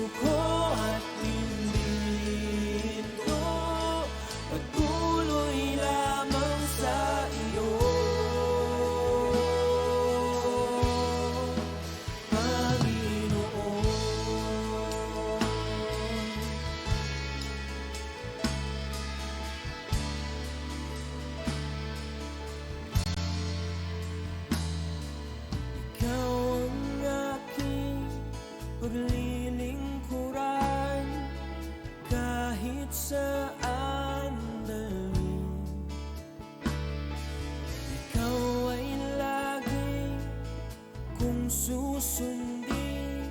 susuko at hihinto, patuloy lamang sa iyo, Panginoon. Ikaw ang aking paglilingkuran, kahit saan dalhin. Ikaw ay lagi kung susundin,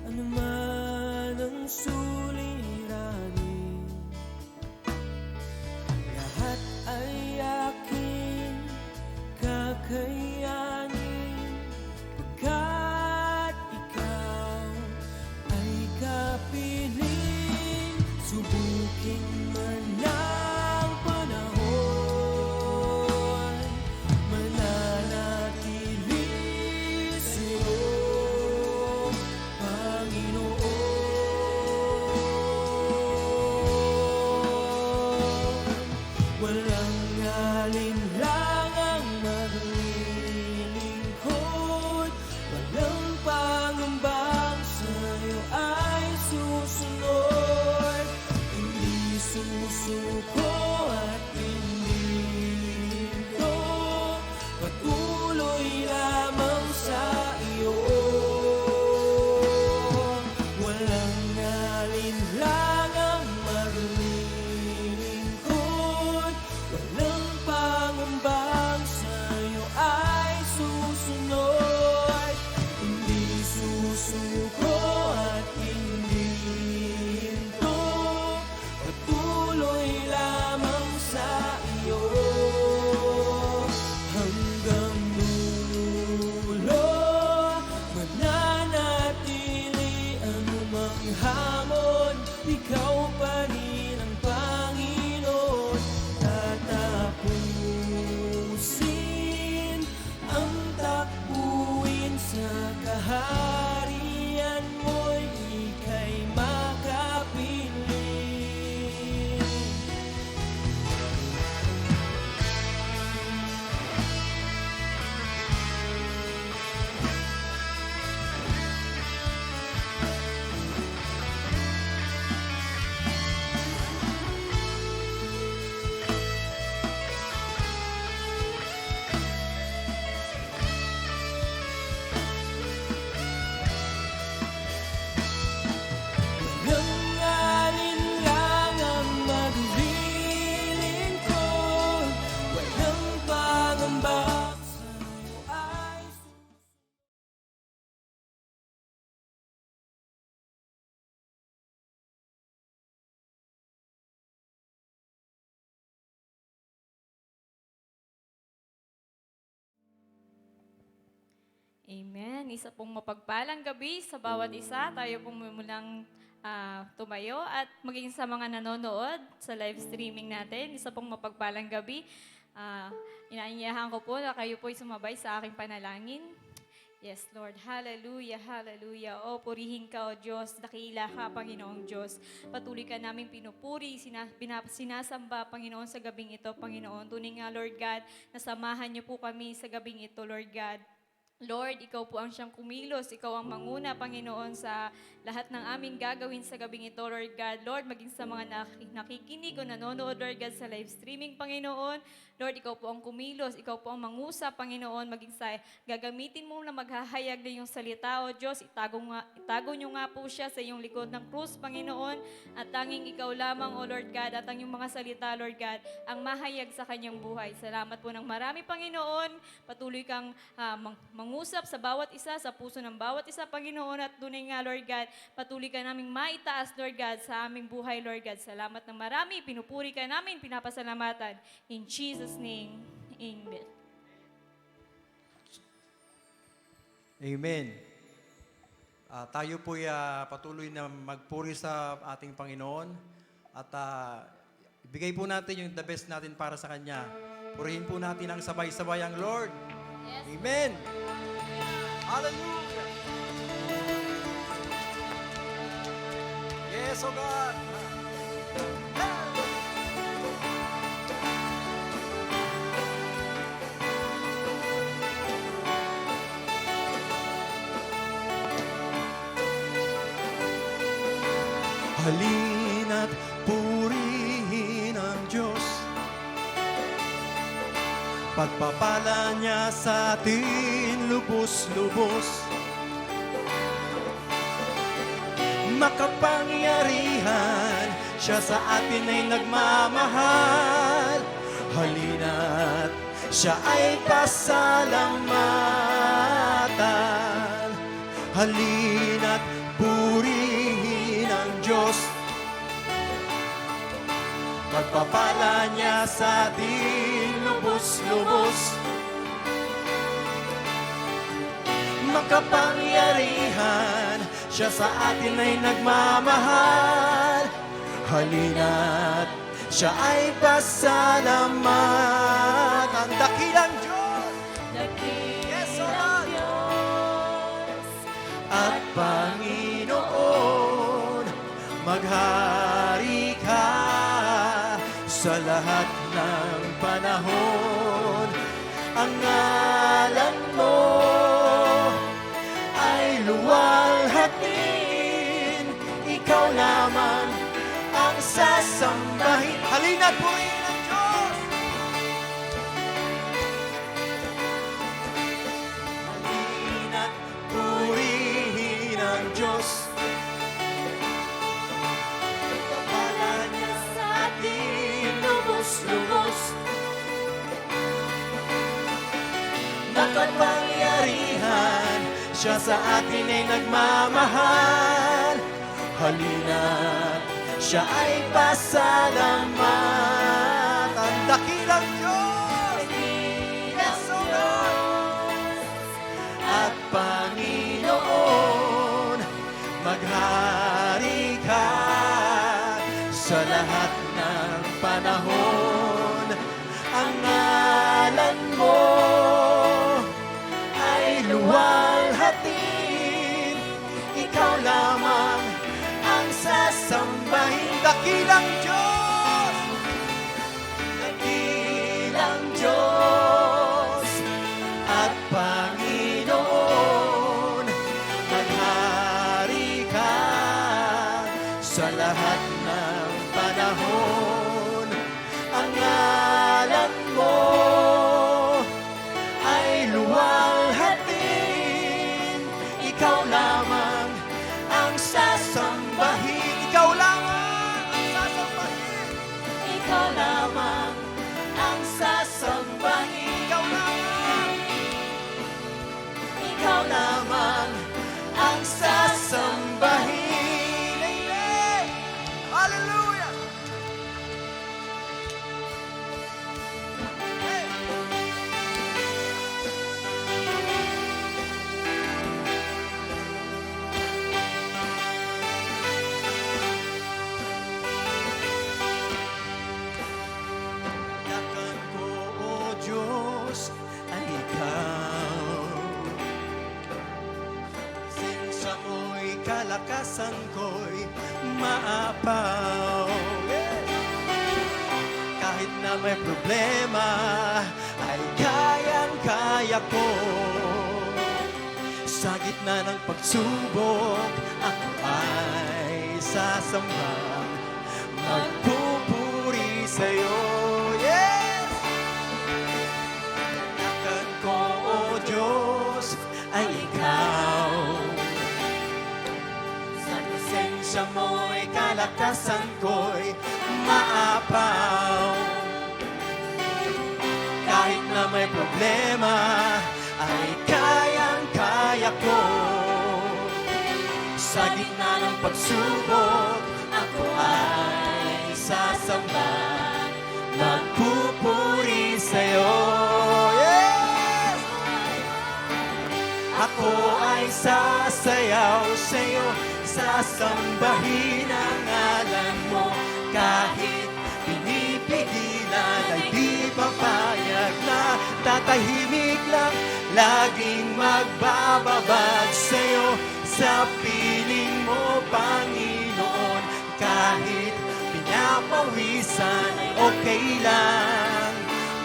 anuman ang suliranin. Lahat ay aking kakayanin, pagkat ikaw ay kapiling. Subukin man ng panahon, mananatili sa'yo, Panginoon. Walang alinlangang maglilingkod, walang pangambang sa'yo ay susunod. Hindi susuko at hindi hinto, patuloy lamang sa iyo. Walang alinlangang maglilingkod, walang pangambang sa'yo ay susunod. Hindi susuko at hindi hinto, patuloy lamang sa iyo, hanggang dulo. Mananatili anumang hamon, ikaw pa rin ang Panginoon. Tatapusin ang takbuhin sa kaharian mo'y ika'y makapiling. Walang alinlangang maglilingkod, walang pangamba sa'yo ay Amen. Isa pong mapagpalang gabi sa bawat isa. Tayo pong munang tumayo at maging sa mga nanonood sa live streaming natin. Isa pong mapagpalang gabi. Inaanyayahan ko po na kayo po'y sumabay sa aking panalangin. Yes, Lord. Hallelujah, hallelujah. O, purihin ka, O Diyos. Dakila ka, Panginoong Diyos. Patuloy ka namin pinupuri, sinasamba, Panginoon, sa gabing ito, Panginoon. Tunay nga, Lord God, nasamahan niyo po kami sa gabing ito, Lord God. Lord, ikaw po ang siyang kumilos. Ikaw ang manguna, Panginoon, sa lahat ng aming gagawin sa gabing ito, Lord God. Lord, maging sa mga nakikinig o nanonood, Lord God, sa live streaming, Panginoon. Lord, ikaw po ang kumilos. Ikaw po ang mangusap, Panginoon, maging sa gagamitin mo na maghahayag na yung salita, O Diyos. Itago nyo nga po siya sa iyong likod ng krus, Panginoon. At tanging ikaw lamang, O Lord God, at ang iyong mga salita, Lord God, ang mahayag sa kanyang buhay. Salamat po ng marami, Panginoon. Patuloy kang mangusap sa bawat isa, sa puso ng bawat isa, Panginoon. At tunay nga, Lord God, patuloy ka naming maitaas, Lord God, sa aming buhay, Lord God. Salamat ng marami. Pinupuri ka namin, pinapasalamatan. In Jesus' name, amen. Amen. Tayo po'y patuloy na magpuri sa ating Panginoon at ibigay po natin yung the best natin para sa Kanya. Purihin po natin ang sabay-sabay ang Lord. Yes. Amen. Hallelujah. Yes, oh God. Halina't purihin ang Diyos. Pagpapala niya sa atin lubos-lubos. Makapangyarihan, siya sa atin ay nagmamahal. Halina't siya ay pasalamatan. Halina't purihin ang Diyos. Pagpapala niya sa atin lubos-lubos. Makapangyarihan, siya sa atin ay nagmamahal. Halina't siya ay pasalamatan. Dakilang Diyos Yes, O Lord. At Panginoon, maghari ka sa lahat ng panahon. Ang ngalan mo ay luwalhatin. Ikaw lamang ang sasambahin. Halina't purihin ang Diyos. Halina't purihin ang Diyos. Pagpapala niya sa atin lubos-lubos. Makapangyarihan, siya sa atin ay nagmamahal. Halina't siya ay pasalamatan. Dakilang Diyos Yes, O Lord. At Panginoon, maghari ka sa lahat ng panahon. Ang ngalan mo ay luwalhatin. Ikaw lamang ang sasambahin. Dakilang Diyos, dakilang Diyos at Panginoon, maghari ka sa lahat ng panahon. Ang ngalan mo ay luwalhatin. Ikaw lamang ang sasambahin. Ikaw lamang ang sasambahin. Ikaw lamang ang sasambahin. Ikaw lamang. Ikaw lamang ang sasambahin. Amen. Hallelujah. Dakan ko, O Diyos, ay Ikaw. Sensya mo'y kalakasan ko'y maapaw. Kahit na may problema, ay kayang-kaya ko. Sa gitna ng pagsubok, ako ay sasamba, magpupuri sa'yo. Yes! Dakan ko, O Diyos, ay Ikaw. Sa presensya mo'y kalakasan ko'y maapaw. Kahit na may problema, ay kayang-kaya ko. Sa gitna ng pagsubok, ako ay sasamba, magpupuri sa'yo. Yes! Ako ay sasayaw sa'yo, sasambahin ang ngalan mo. Kahit pinipigilan ay di papayag na tatahimik lang, laging magbababad sa'yo. Sa piling mo, Panginoon, pinapawisan ay okay lang.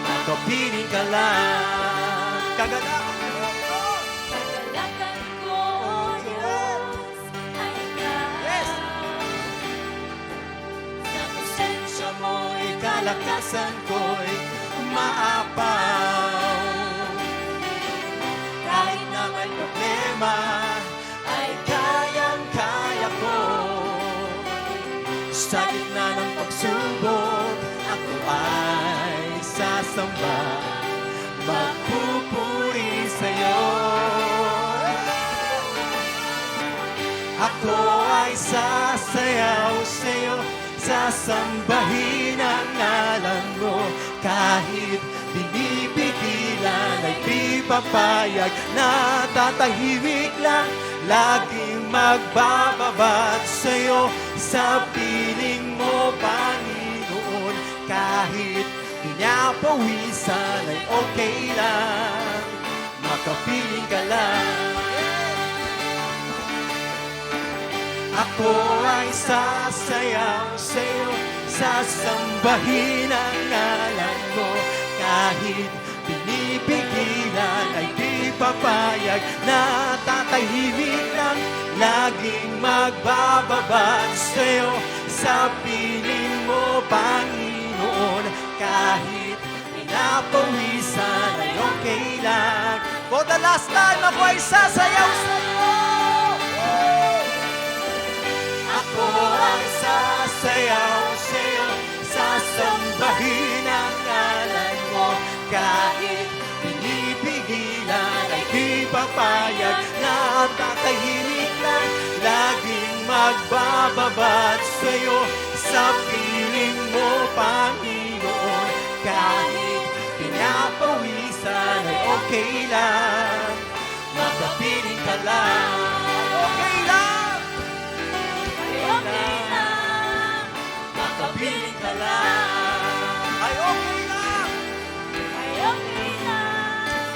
Makapiling ka lang. Kagalakan mo. Kagalakan ko, O Diyos, ay ikaw. Yes. Sa presensya mo'y Kalakasan ko'y umaapaw. Kahit na may problema, ay kayang-kaya ko. Sa gitna ng pagsubok, ako ay sasamba, magpupuri sa'yo. Ako ay sasayaw sa'yo, sasambahin ang ngalan mo. Kahit binipigilan ay di papayag, na tatahimik lang, laging magbababad sa'yo. Sa piling mo, Panginoon, kahit pinapawisan ay okay lang. Makapiling ka lang. Ako ay sasayaw sa'yo, sasambahin ang ngalan mo. Kahit pinipigilan ay di papayag, na tatahimik lang, laging magbababad sa'yo. Sa piling mo, Panginoon, kahit pinapawisan ay okay lang. For the last time, ako ay sasayaw sa'yo. Ako ay sasayaw sa'yo, sasambahin ang ngalan mo. Kahit pinipigilan ay di papayag, na tatahimik lang, laging magbababad sa'yo. Sa piling mo, Panginoon, kahit pinapawisan ay okay lang. Makapiling ka lang, okay lang. okay lang. Makapiling ka lang, ay okay lang. Ay okay lang.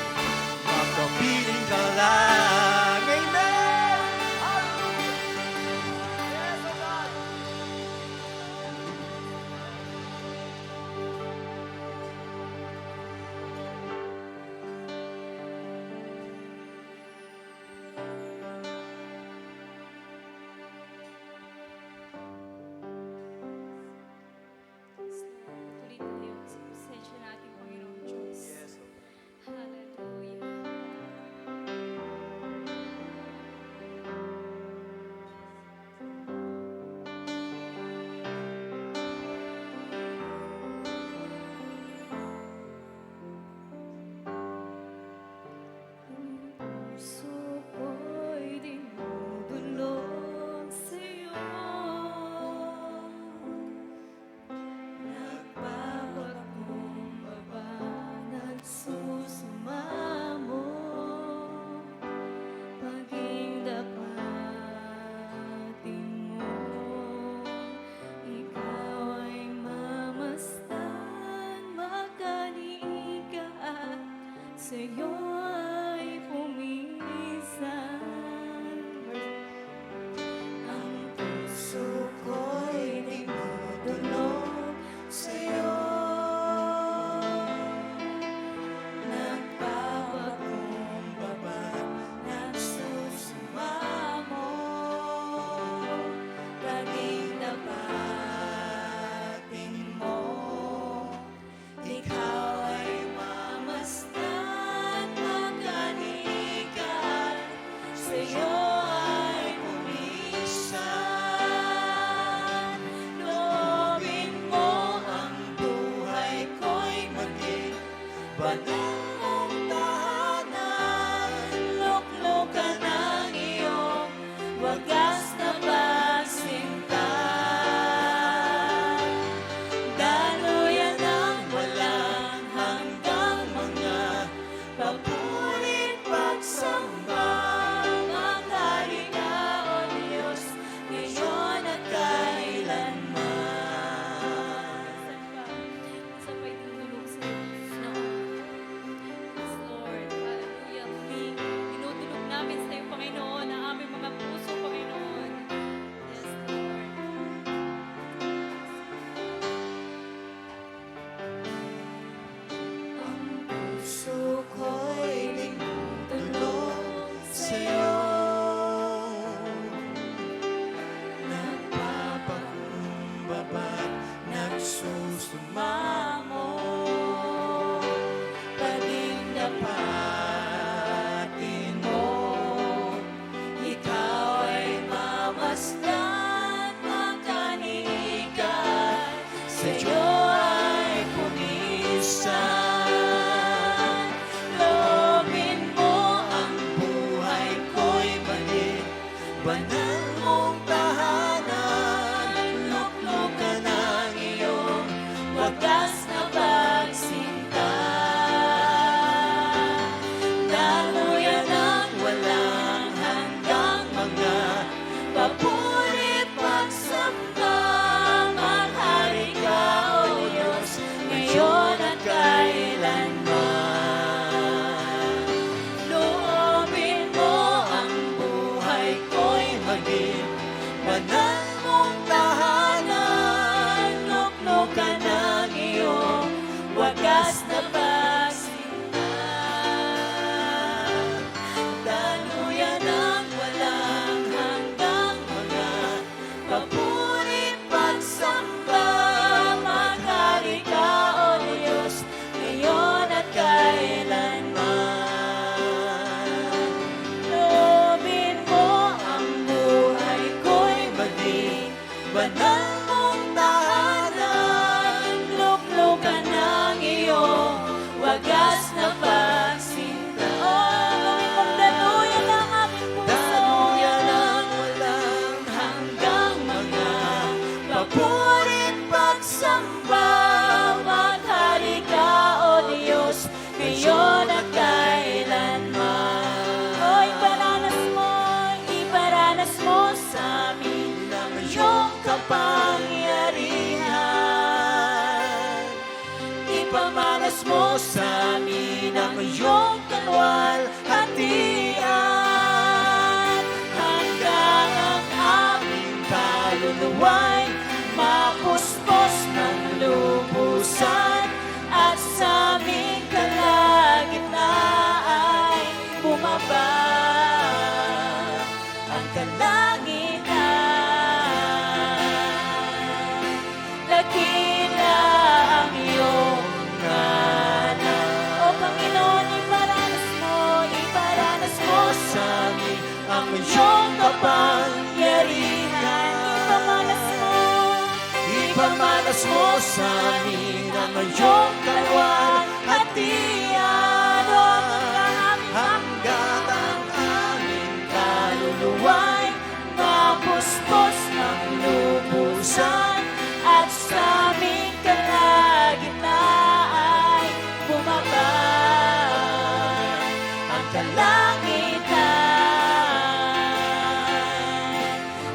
Makapiling ka lang. Amen! Yes, oh God! banal mong tahanan, luklukan ng iyong wagas na pagsinta. Daluyan ng walang hanggang mga papurit pagsamba, maghari ka, O Diyos, ngayon at kailanman. Loobin mo ang buhay ko'y maging banal mong tahanan, luklukan ng iyong wagas na pagsinta. Gawin mong daluyan ng aming puso, daluyan ng walang hanggang mga papurit pagsamba, maghari ka, O Diyos, ngayon at kailanman. O iparanas mo sa amin ang iyong kapangyarihan. Ipamalas mo sa amin ang iyong kalwalhatian. Hanggang ang aming kaluluwa'y mapuspos ng lubusan, at sa aming kalagitnaan ay bumaba ang kalangitan. Dakila ang iyong ngalan. O Panginoon, iparanas mo sa amin ang iyong kapangyarihan. Ipamalas mo sa amin ang iyong kalwalhatian. Hanggat ang aming kaluluwa'y mapuspos ng lubusan, at sa aming kalagitnaan ay bumaba ang kalangitan.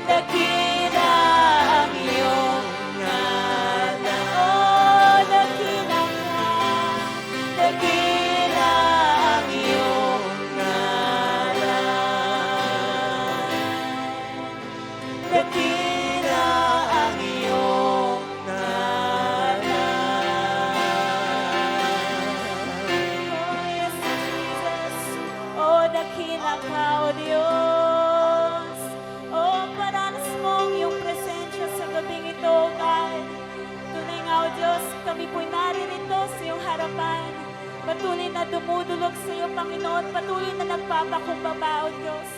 Dakila ang iyong ngalan. Oh, dakila ang iyong ngalan. Dakila ang iyong ngalan. Oh, dakila ka, O Diyos. Oh, paranas mo ang iyong presensya sa gabing ito, O God. Tunay nga, O Diyos, kami po'y naririto sa iyong harapan. Patuloy na dumudulog sa iyo, Panginoon. Patuloy na nagpapakumbaba, O Diyos.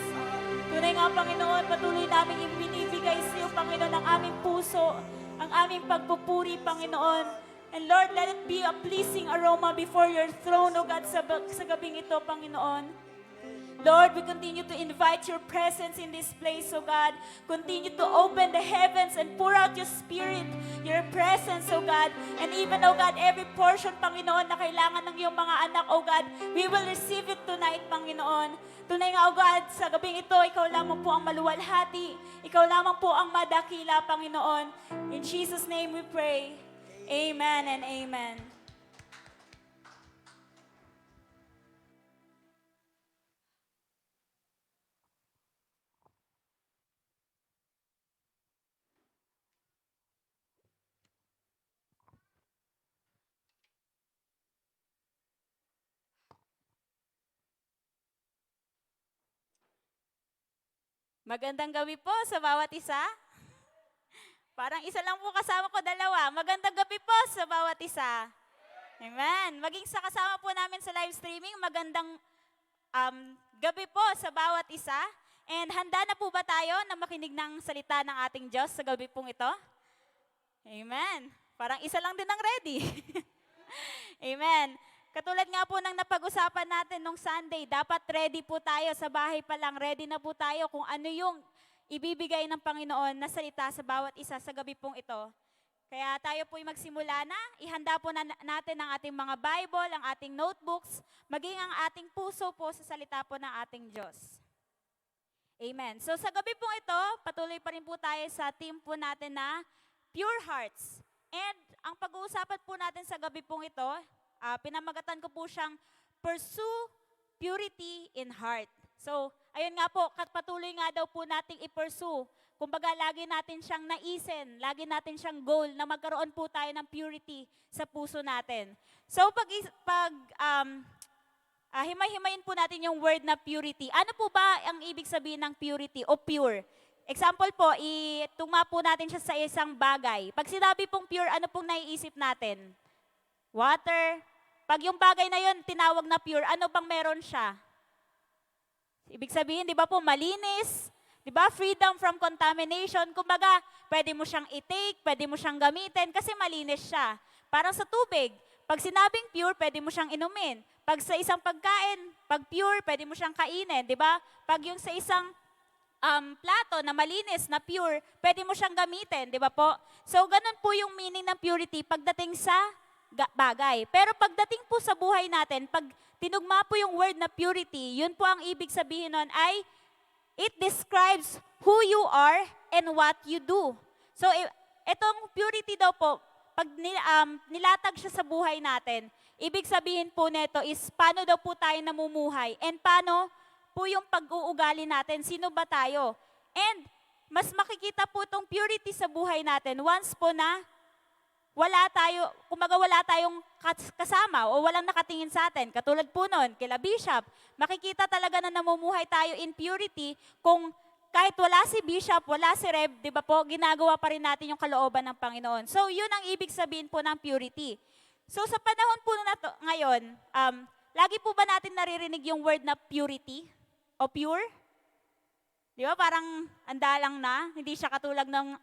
Tunay nga, Panginoon, patuloy namin ibinibigay sa iyo, Panginoon, ang aming puso, ang aming pagpupuri, Panginoon. And Lord, let it be a pleasing aroma before your throne, O God, sa gabing ito, Panginoon. Lord, we continue to invite your presence in this place, O God. Continue to open the heavens and pour out your spirit, your presence, O God. And even, O God, every portion, Panginoon, na kailangan ng iyong mga anak, O God, we will receive it tonight, Panginoon. Tunay nga, O God, sa gabing ito, ikaw lamang po ang maluwalhati. Ikaw lamang po ang madakila, Panginoon. In Jesus' name we pray. Amen and amen. Magandang gabi po sa bawat isa. Parang isa lang po kasama ko, dalawa. Magandang gabi po sa bawat isa. Amen. Maging sa kasama po namin sa live streaming, magandang gabi po sa bawat isa. And handa na po ba tayo na makinig ng salita ng ating Diyos sa gabi pong ito? Amen. Parang isa lang din ang ready. Amen. Katulad nga po ng napag-usapan natin nung Sunday, dapat ready po tayo sa bahay pa lang. Ready na po tayo kung ano yung ibibigay ng Panginoon na salita sa bawat isa sa gabi pong ito. Kaya tayo po'y magsimula na. Ihanda po natin ang ating mga Bible, ang ating notebooks, maging ang ating puso po sa salita po ng ating Diyos. Amen. So sa gabi pong ito, patuloy pa rin po tayo sa theme po natin na Pure Hearts. And ang pag-uusapan po natin sa gabi pong ito, pinamagatan ko po siyang Pursue Purity in Heart. So, ayun nga po, patuloy nga daw po nating i-pursue. Kumbaga, lagi natin siyang naisin, lagi natin siyang goal na magkaroon po tayo ng purity sa puso natin. So, himay-himayin po natin yung word na purity. Ano po ba ang ibig sabihin ng purity o pure? Example po, itungma po natin siya sa isang bagay. Pag sinabi pong pure, ano pong naiisip natin? Water. Pag yung bagay na yun tinawag na pure, ano bang meron siya? Ibig sabihin, di ba po, malinis, di ba? Freedom from contamination. Kumbaga, pwede mo siyang i-take, pwede mo siyang gamitin kasi malinis siya. Parang sa tubig. Pag sinabing pure, pwede mo siyang inumin. Pag sa isang pagkain, pag pure, pwede mo siyang kainin, di ba? Pag yung sa isang plato na malinis, na pure, pwede mo siyang gamitin, di ba po? So, ganun po yung meaning ng purity pagdating sa bagay. Pero pagdating po sa buhay natin, pag tinugma po yung word na purity, yun po ang ibig sabihin nun ay, it describes who you are and what you do. So, itong purity daw po, pag nilatag siya sa buhay natin, ibig sabihin po nito is paano daw po tayo namumuhay and paano po yung pag-uugali natin, sino ba tayo. And mas makikita po itong purity sa buhay natin once po na wala tayong kasama o walang nakatingin sa atin. Katulad po nun, kila Bishop, makikita talaga na namumuhay tayo in purity kung kahit wala si Bishop, wala si Rev, di ba po, ginagawa pa rin natin yung kalooban ng Panginoon. So, yun ang ibig sabihin po ng purity. So, sa panahon po na to, ngayon, lagi po ba natin naririnig yung word na purity o pure? Di ba, parang andalang na, hindi siya katulad ng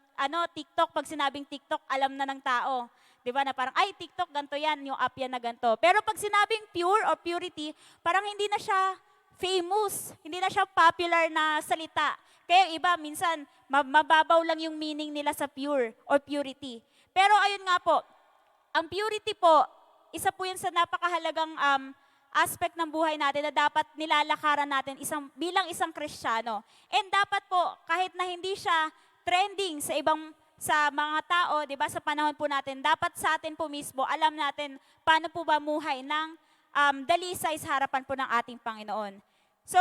TikTok, pag sinabing TikTok, alam na ng tao. Di ba, na parang, ay, TikTok, ganito yan, yung app yan na ganito. Pero pag sinabing pure or purity, parang hindi na siya famous, hindi na siya popular na salita. Kaya iba, minsan, mababaw lang yung meaning nila sa pure or purity. Pero ayun nga po, ang purity po, isa po yun sa napakahalagang aspect ng buhay natin na dapat nilalakaran natin bilang isang Kristiyano. And dapat po, kahit na hindi siya trending sa mga tao, 'di ba, sa panahon po natin, dapat sa atin po mismo alam natin paano po ba muhay ng dalisay sa harapan po ng ating Panginoon. So,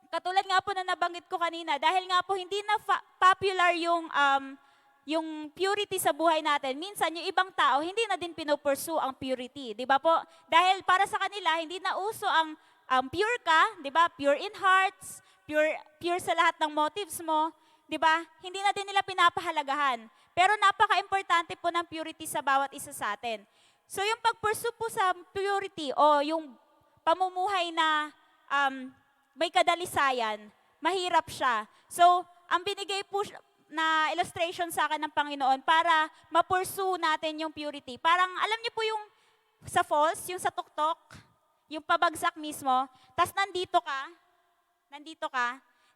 katulad nga po na nabanggit ko kanina, dahil nga po hindi na popular yung purity sa buhay natin, minsan yung ibang tao hindi na din pinupursue ang purity, 'di ba po? Dahil para sa kanila hindi na uso ang pure ka, 'di ba? Pure in hearts, pure sa lahat ng motives mo, 'di ba? Hindi na din nila pinapahalagahan. Pero napaka-importante po ng purity sa bawat isa sa atin. So yung pag-pursue po sa purity o yung pamumuhay na may kadalisayan, mahirap siya. So, ang binigay po na illustration sa akin ng Panginoon para ma-pursue natin yung purity. Parang, alam niyo po yung sa falls, yung sa tuktok, yung pabagsak mismo, tas nandito ka,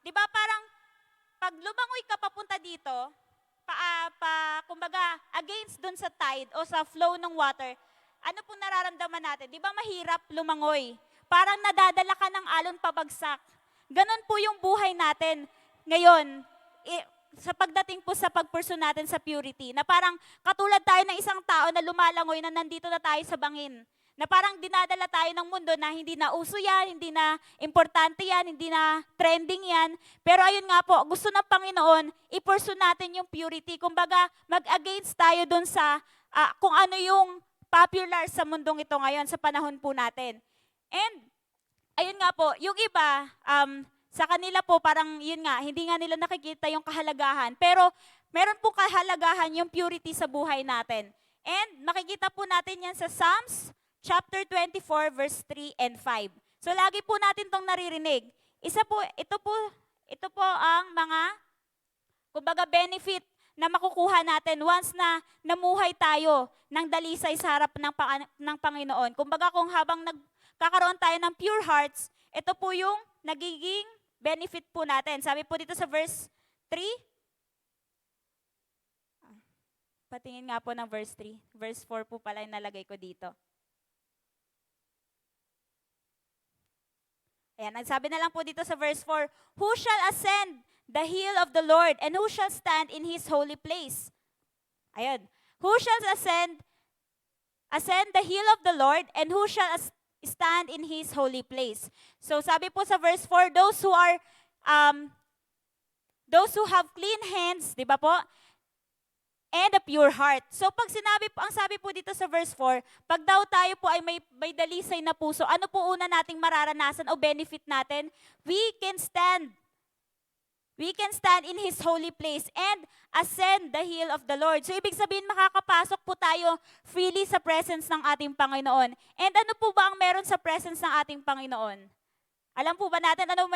di ba parang, pag lumangoy ka papunta dito, kumbaga, against dun sa tide o sa flow ng water, ano pong nararamdaman natin? Di ba mahirap lumangoy? Parang nadadala ka ng alon pabagsak. Ganon po yung buhay natin ngayon, sa pagdating po sa pag-pursue natin sa purity, na parang katulad tayo ng isang tao na lumalangoy na nandito na tayo sa bangin. Na parang dinadala tayo ng mundo na hindi na uso yan, hindi na importante yan, hindi na trending yan. Pero ayun nga po, gusto ng Panginoon, i-pursue natin yung purity. Kumbaga, mag-against tayo dun sa kung ano yung popular sa mundong ito ngayon, sa panahon po natin. And, ayun nga po, yung iba, sa kanila po parang yun nga, hindi nga nila nakikita yung kahalagahan. Pero meron po kahalagahan yung purity sa buhay natin. And makikita po natin yan sa Psalms chapter 24 verse 3 and 5. So lagi po natin tong naririnig. Ito po ang mga kumbaga benefit na makukuha natin once na namuhay tayo ng dalisay sa harap ng Panginoon. Kumbaga kung habang nagkakaroon tayo ng pure hearts, ito po yung nagiging benefit po natin. Sabi po dito sa verse 3. Patingin nga po ng verse 3. Verse 4 po pala yung nalagay ko dito. Ayan, nagsabi na lang po dito sa verse 4, who shall ascend the hill of the Lord, and who shall stand in His holy place? Ayun. Who shall ascend the hill of the Lord, and who shall stand in His holy place? So sabi po sa verse 4, those who have clean hands, di ba po? And a pure heart. So pag ang sabi po dito sa verse 4, pag daw tayo po ay may dalisay na puso, ano po una nating mararanasan o benefit natin? We can stand in His holy place and ascend the hill of the Lord. So ibig sabihin, makakapasok po tayo freely sa presence ng ating Panginoon. And ano po ba ang meron sa presence ng ating Panginoon? Alam po ba natin ano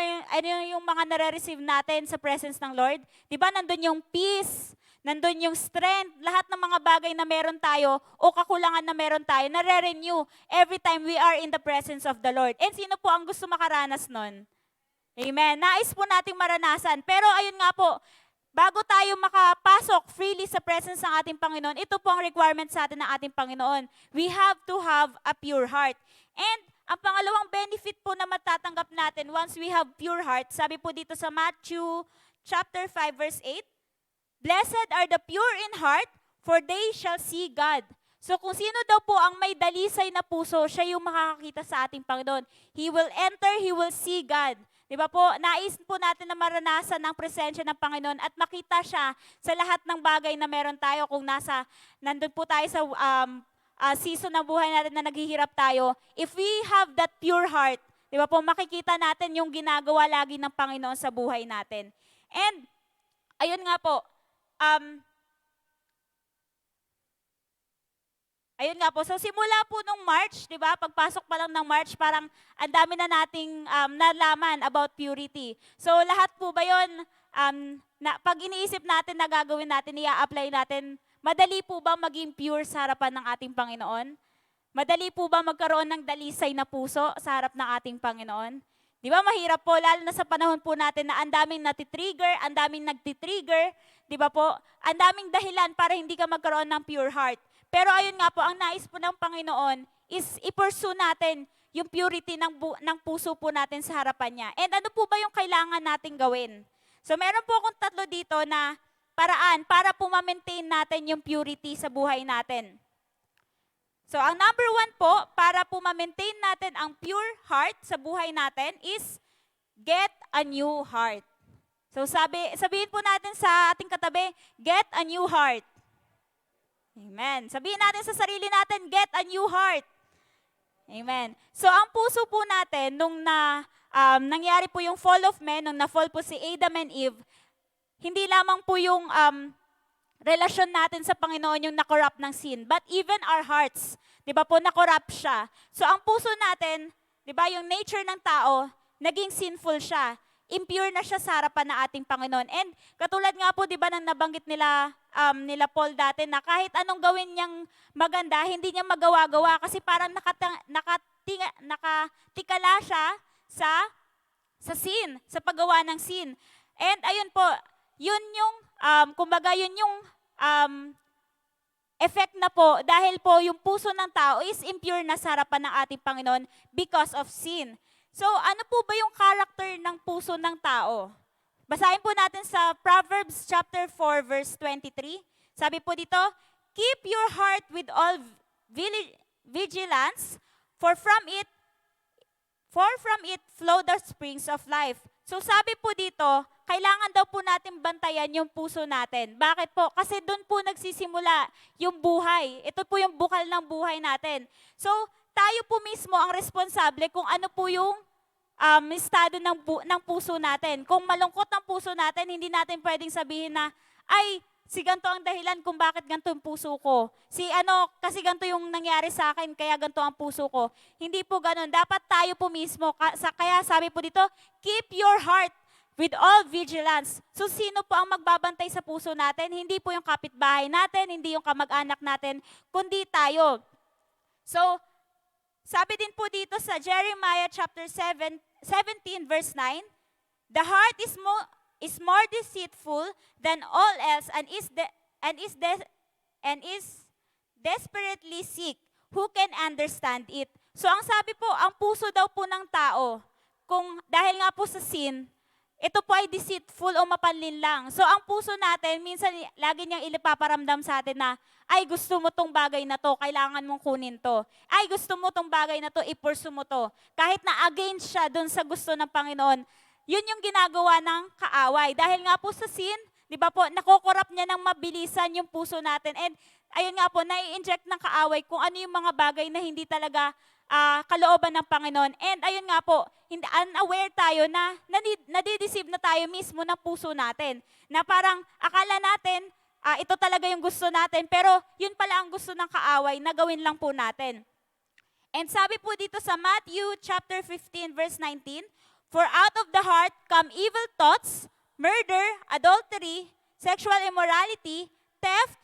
yung mga nare-receive natin sa presence ng Lord? Di ba nandun yung peace, nandun yung strength, lahat ng mga bagay na meron tayo o kakulangan na meron tayo, nare-renew every time we are in the presence of the Lord. And sino po ang gusto makaranas nun? Amen. Nais po nating maranasan. Pero ayun nga po, bago tayo makapasok freely sa presence ng ating Panginoon, ito po ang requirement sa atin ng ating Panginoon. We have to have a pure heart. And ang pangalawang benefit po na matatanggap natin once we have pure heart, sabi po dito sa Matthew chapter 5 verse 8, Blessed are the pure in heart, for they shall see God. So kung sino daw po ang may dalisay na puso, siya yung makakakita sa ating Panginoon. He will enter, he will see God. Di ba po? Nais po natin na maranasan ang presensya ng Panginoon at makita siya sa lahat ng bagay na meron tayo kung nandun po tayo sa season ng buhay natin na naghihirap tayo. If we have that pure heart, di ba po, makikita natin yung ginagawa lagi ng Panginoon sa buhay natin. And, ayun nga po, so simula po nung March, di ba, pagpasok pa lang ng March, parang ang dami na nating nalaman about purity. So lahat po ba yun, pag iniisip natin na gagawin natin, i-apply natin, madali po ba maging pure sa harapan ng ating Panginoon? Madali po ba magkaroon ng dalisay na puso sa harap ng ating Panginoon? Di ba mahirap po, lalo na sa panahon po natin na ang daming natitrigger, ang daming nagtitrigger, di ba po? Ang daming dahilan para hindi ka magkaroon ng pure heart. Pero ayun nga po, ang nais po ng Panginoon is i-pursue natin yung purity ng puso po natin sa harapan niya. And ano po ba yung kailangan nating gawin? So meron po akong 3 dito na paraan para po ma-maintain natin yung purity sa buhay natin. So, ang number 1 po, para po ma-maintain natin ang pure heart sa buhay natin is get a new heart. So, sabihin po natin sa ating katabi, get a new heart. Amen. Sabihin natin sa sarili natin, get a new heart. Amen. So, ang puso po natin, nung nangyari po yung fall of man, nung na-fall po si Adam and Eve, hindi lamang po yung relasyon natin sa Panginoon yung na-corrupt ng sin, but even our hearts, di ba po, na-corrupt siya. So ang puso natin, di ba, yung nature ng tao, naging sinful siya. Impure na siya sa harapan ng ating Panginoon. And katulad nga po, di ba, nang nabanggit nila Paul dati na kahit anong gawin niyang maganda, hindi niya magawa-gawa kasi parang nakatikala siya sa sin, sa paggawa ng sin. And ayun po, yun yung, kumbaga yun yung effect na po dahil po yung puso ng tao is impure na sa harapan ng ating Panginoon because of sin. So ano po ba yung character ng puso ng tao? Basahin po natin sa Proverbs chapter 4 verse 23. Sabi po dito, keep your heart with all vigilance, for from it flow the springs of life. So sabi po dito, kailangan daw po natin bantayan yung puso natin. Bakit po? Kasi doon po nagsisimula yung buhay. Ito po yung bukal ng buhay natin. So, tayo po mismo ang responsable kung ano po yung estado ng puso natin. Kung malungkot ang puso natin, hindi natin pwedeng sabihin na, ay, si ganito ang dahilan kung bakit ganito yung puso ko. Kasi ganito yung nangyari sa akin, kaya ganito ang puso ko. Hindi po ganun. Dapat tayo po mismo. Kaya sabi po dito, keep your heart with all vigilance. So sino po ang magbabantay sa puso natin? Hindi po yung kapitbahay natin, hindi yung kamag-anak natin, kundi tayo. So, sabi din po dito sa Jeremiah chapter 17 verse 9, the heart is more deceitful than all else and is desperately sick. Who can understand it? So ang sabi po, ang puso daw po ng tao, dahil nga po sa sin, ito po ay deceitful o mapanlin lang. So ang puso natin, minsan lagi niyang ilipaparamdam sa atin na, ay gusto mo tong bagay na to, kailangan mong kunin to. Ay gusto mo tong bagay na to, i-pursue mo to. Kahit na against siya dun sa gusto ng Panginoon, yun yung ginagawa ng kaaway. Dahil nga po sa sin, di ba po, nakokorrupt niya ng mabilisan yung puso natin. And ayun nga po, nai-inject ng kaaway kung ano yung mga bagay na hindi talaga kalooban ng Panginoon. And ayun nga po, unaware tayo na nadideceive na tayo mismo ng puso natin. Na parang akala natin, ito talaga yung gusto natin, pero yun pala ang gusto ng kaaway na gawin lang po natin. And sabi po dito sa Matthew chapter 15 verse 19, "For out of the heart come evil thoughts, murder, adultery, sexual immorality, theft,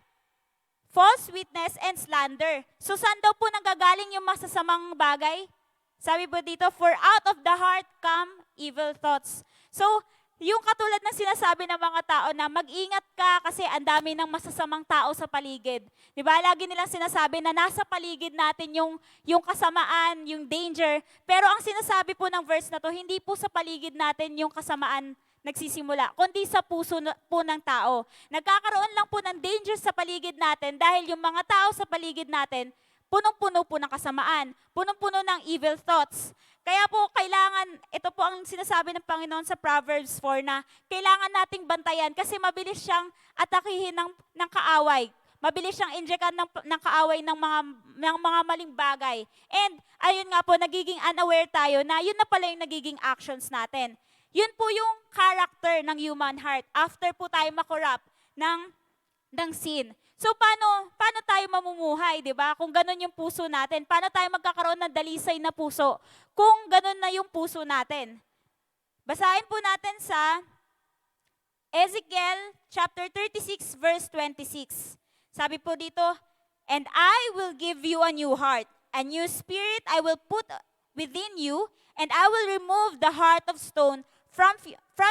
false witness, and slander." So saan daw po nanggagaling yung masasamang bagay? Sabi po dito, "For out of the heart come evil thoughts." So, yung katulad ng sinasabi ng mga tao na mag-ingat ka kasi ang dami ng masasamang tao sa paligid. Di ba? Lagi nilang sinasabi na nasa paligid natin yung kasamaan, yung danger. Pero ang sinasabi po ng verse na to, hindi po sa paligid natin yung kasamaan nagsisimula, kundi sa puso po ng tao. Nagkakaroon lang po ng danger sa paligid natin dahil yung mga tao sa paligid natin, punong-puno po ng kasamaan, punong-puno ng evil thoughts. Kaya po, kailangan, ito po ang sinasabi ng Panginoon sa Proverbs 4 na kailangan nating bantayan kasi mabilis siyang atakihin ng kaaway. Mabilis siyang injekan ng kaaway ng mga maling bagay. And ayun nga po, nagiging unaware tayo na yun na pala yung nagiging actions natin. Yun po yung character ng human heart after po tayo makorrupt ng sin. So paano tayo mamumuhay, 'di ba? Kung ganun yung puso natin, paano tayo magkakaroon ng dalisay na puso? Kung ganun na yung puso natin. Basahin po natin sa Ezekiel chapter 36 verse 26. Sabi po dito, "And I will give you a new heart, a new spirit I will put within you, and I will remove the heart of stone from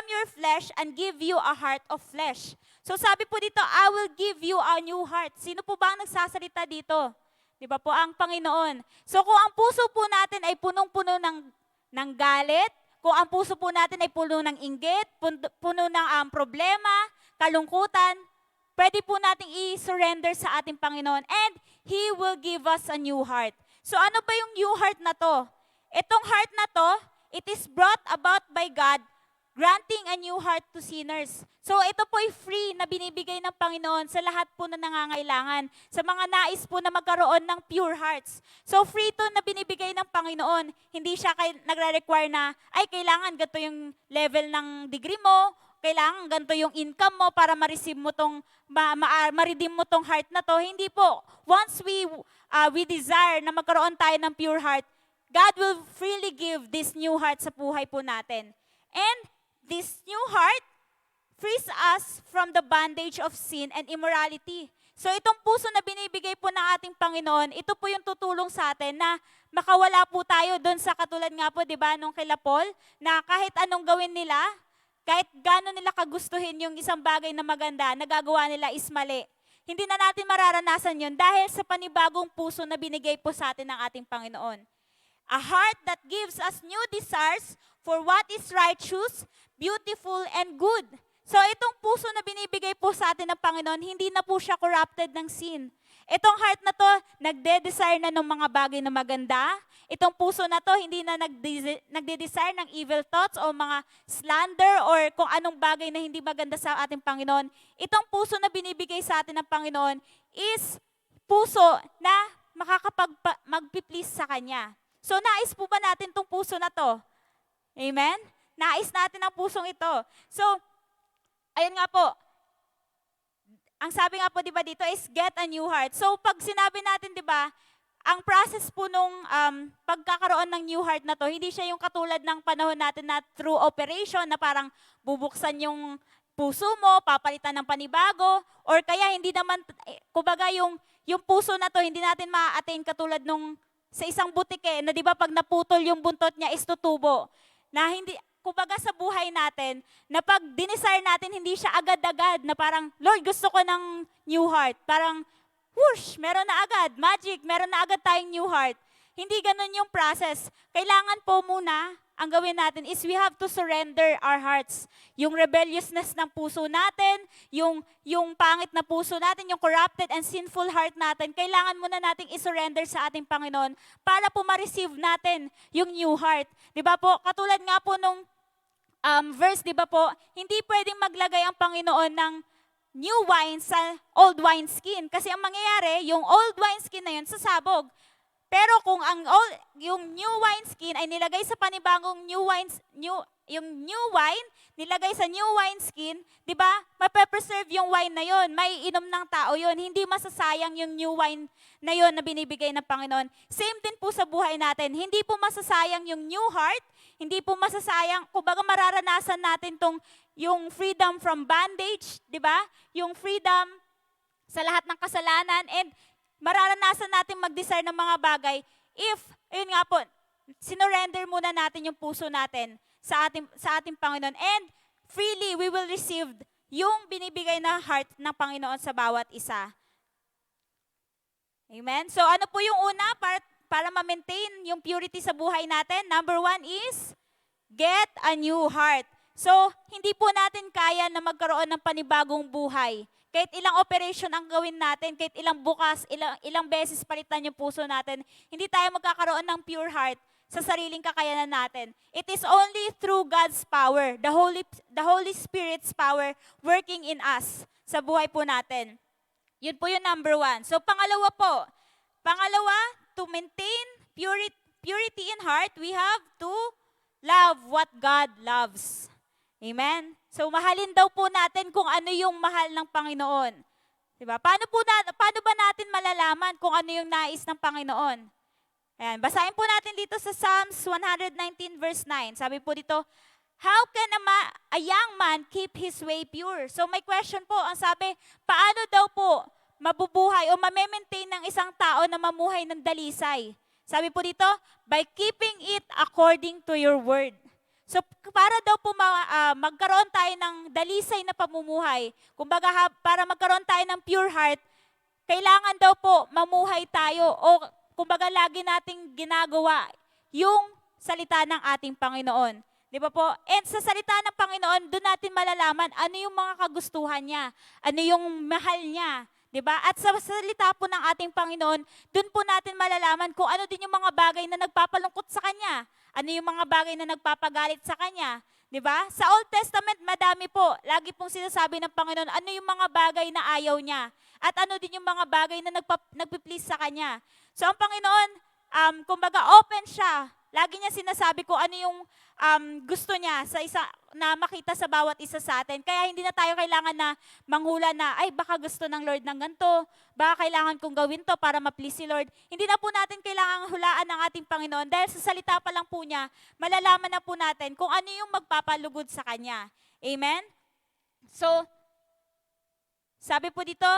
your flesh and give you a heart of flesh." So sabi po dito, "I will give you a new heart." Sino po ba ang nagsasalita dito? Di ba po? Ang Panginoon. So kung ang puso po natin ay punong-puno ng galit, kung ang puso po natin ay puno ng inggit, puno ng problema, kalungkutan, pwede po nating i-surrender sa ating Panginoon and He will give us a new heart. So ano ba yung new heart na to? Itong heart na to, it is brought about by God, granting a new heart to sinners. So ito po ay free na binibigay ng Panginoon sa lahat po na nangangailangan, sa mga nais po na magkaroon ng pure hearts. So free to na binibigay ng Panginoon. Hindi siya nagre-require na, ay kailangan ganito yung level ng degree mo, kailangan ganito yung income mo para ma-receive mo tong, ma-redeem mo tong heart na to. Hindi po. Once we desire na magkaroon tayo ng pure heart, God will freely give this new heart sa buhay po natin. And this new heart frees us from the bondage of sin and immorality. So itong puso na binibigay po ng ating Panginoon, ito po yung tutulong sa atin na makawala po tayo doon sa katulad nga po, di ba, nung kila Paul, na kahit anong gawin nila, kahit gano'n nila kagustuhin yung isang bagay na maganda, nagagawa nila is mali. Hindi na natin mararanasan yun dahil sa panibagong puso na binigay po sa atin ng ating Panginoon. A heart that gives us new desires for what is righteous, beautiful, and good. So itong puso na binibigay po sa atin ng Panginoon, hindi na po siya corrupted ng sin. Itong heart na to, nagde-desire na ng mga bagay na maganda. Itong puso na to, hindi na nagde-desire ng evil thoughts o mga slander or kung anong bagay na hindi maganda sa ating Panginoon. Itong puso na binibigay sa atin ng Panginoon is puso na magpiplease sa Kanya. So nais po ba natin itong puso na to? Amen? Nais natin ang pusong ito. So, ayun nga po, ang sabi nga po, di ba, dito is get a new heart. So, pag sinabi natin, di ba, ang process po nung pagkakaroon ng new heart na to, hindi siya yung katulad ng panahon natin na through operation na parang bubuksan yung puso mo, papalitan ng panibago, or kaya hindi naman, kumbaga yung puso na to, hindi natin ma-attain katulad nung sa isang butike, na di ba pag naputol yung buntot niya is tutubo. Na hindi, kumbaga sa buhay natin, na pag dinesire natin, hindi siya agad-agad na parang, Lord, gusto ko ng new heart. Parang, whoosh, meron na agad. Magic, meron na agad tayong new heart. Hindi ganun yung process. Kailangan po muna, ang gawin natin is we have to surrender our hearts. Yung rebelliousness ng puso natin, yung pangit na puso natin, yung corrupted and sinful heart natin, kailangan muna nating isurrender sa ating Panginoon para po ma-receive natin yung new heart. Di ba po? Katulad nga po nung verse, di ba po, hindi pwedeng maglagay ang Panginoon ng new wine sa old wineskin. Kasi ang mangyayari, yung old wineskin na yun sasabog. Pero kung yung new wineskin ay nilagay sa panibagong yung new wine, nilagay sa new wineskin, di ba, mape-preserve yung wine na yon, may inom ng tao yon, hindi masasayang yung new wine na yon na binibigay ng Panginoon. Same din po sa buhay natin, hindi po masasayang yung new heart, hindi po masasayang, kumbaga mararanasan natin yung freedom from bondage, di ba, yung freedom sa lahat ng kasalanan, and mararanasan natin mag-desire ng mga bagay if, ayun nga po, sinorender muna natin yung puso natin sa ating Panginoon. And freely we will receive yung binibigay na heart ng Panginoon sa bawat isa. Amen? So ano po yung una para ma-maintain yung purity sa buhay natin? Number 1 is, get a new heart. So, hindi po natin kaya na magkaroon ng panibagong buhay. Kahit ilang operation ang gawin natin, kahit ilang bukas, ilang beses palitan yung puso natin, hindi tayo magkakaroon ng pure heart sa sariling kakayanan natin. It is only through God's power, the Holy Spirit's power working in us sa buhay po natin. Yun po yung number 1. So pangalawa, to maintain purity in heart, we have to love what God loves. Amen? So mahalin daw po natin kung ano yung mahal ng Panginoon. Diba? Paano ba natin malalaman kung ano yung nais ng Panginoon? Ayan, basahin po natin dito sa Psalms 119 verse 9. Sabi po dito, how can a young man keep his way pure? So may question po, ang sabi, paano daw po mabubuhay o ma-maintain ng isang tao na mamuhay ng dalisay? Sabi po dito, by keeping it according to your word. So para daw po magkaroon tayo ng dalisay na pamumuhay, kumbaga para magkaroon tayo ng pure heart, kailangan daw po mamuhay tayo o kumbaga lagi nating ginagawa yung salita ng ating Panginoon. Di ba po? And sa salita ng Panginoon, doon natin malalaman ano yung mga kagustuhan niya, ano yung mahal niya. Di ba? At sa salita po ng ating Panginoon, doon po natin malalaman kung ano din yung mga bagay na nagpapalungkot sa Kanya. Ano yung mga bagay na nagpapagalit sa Kanya. Di ba? Sa Old Testament, madami po. Lagi pong sinasabi ng Panginoon, ano yung mga bagay na ayaw niya. At ano din yung mga bagay na nagpi-please sa Kanya. So ang Panginoon, kumbaga open siya. Lagi niya sinasabi ko ano yung gusto niya na makita sa bawat isa sa atin. Kaya hindi na tayo kailangan na manghula na, ay baka gusto ng Lord ng ganito, baka kailangan kong gawin to para ma-please si Lord. Hindi na po natin kailangan hulaan ng ating Panginoon dahil sa salita pa lang po niya, malalaman na po natin kung ano yung magpapalugod sa Kanya. Amen? So, sabi po dito,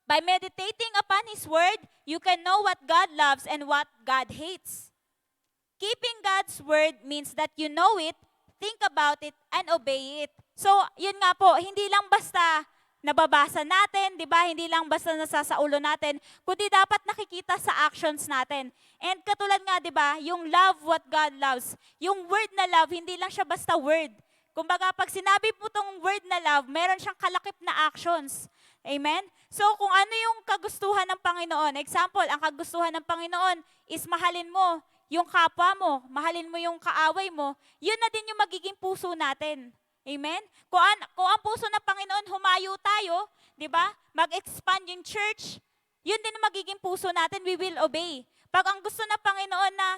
by meditating upon His Word, you can know what God loves and what God hates. Keeping God's Word means that you know it, think about it, and obey it. So, yun nga po, hindi lang basta nababasa natin, di ba? Hindi lang basta nasa sa ulo natin, kundi dapat nakikita sa actions natin. And katulad nga, di ba, yung love what God loves, yung word na love, hindi lang siya basta word. Kumbaga, pag sinabi mo tong word na love, meron siyang kalakip na actions. Amen? So, kung ano yung kagustuhan ng Panginoon, example, ang kagustuhan ng Panginoon is mahalin mo yung kapwa mo, mahalin mo yung kaaway mo, yun na din yung magiging puso natin. Amen? Kung ang puso ng Panginoon, humayo tayo, di ba? Mag-expand yung church, yun din ang magiging puso natin, we will obey. Pag ang gusto ng Panginoon na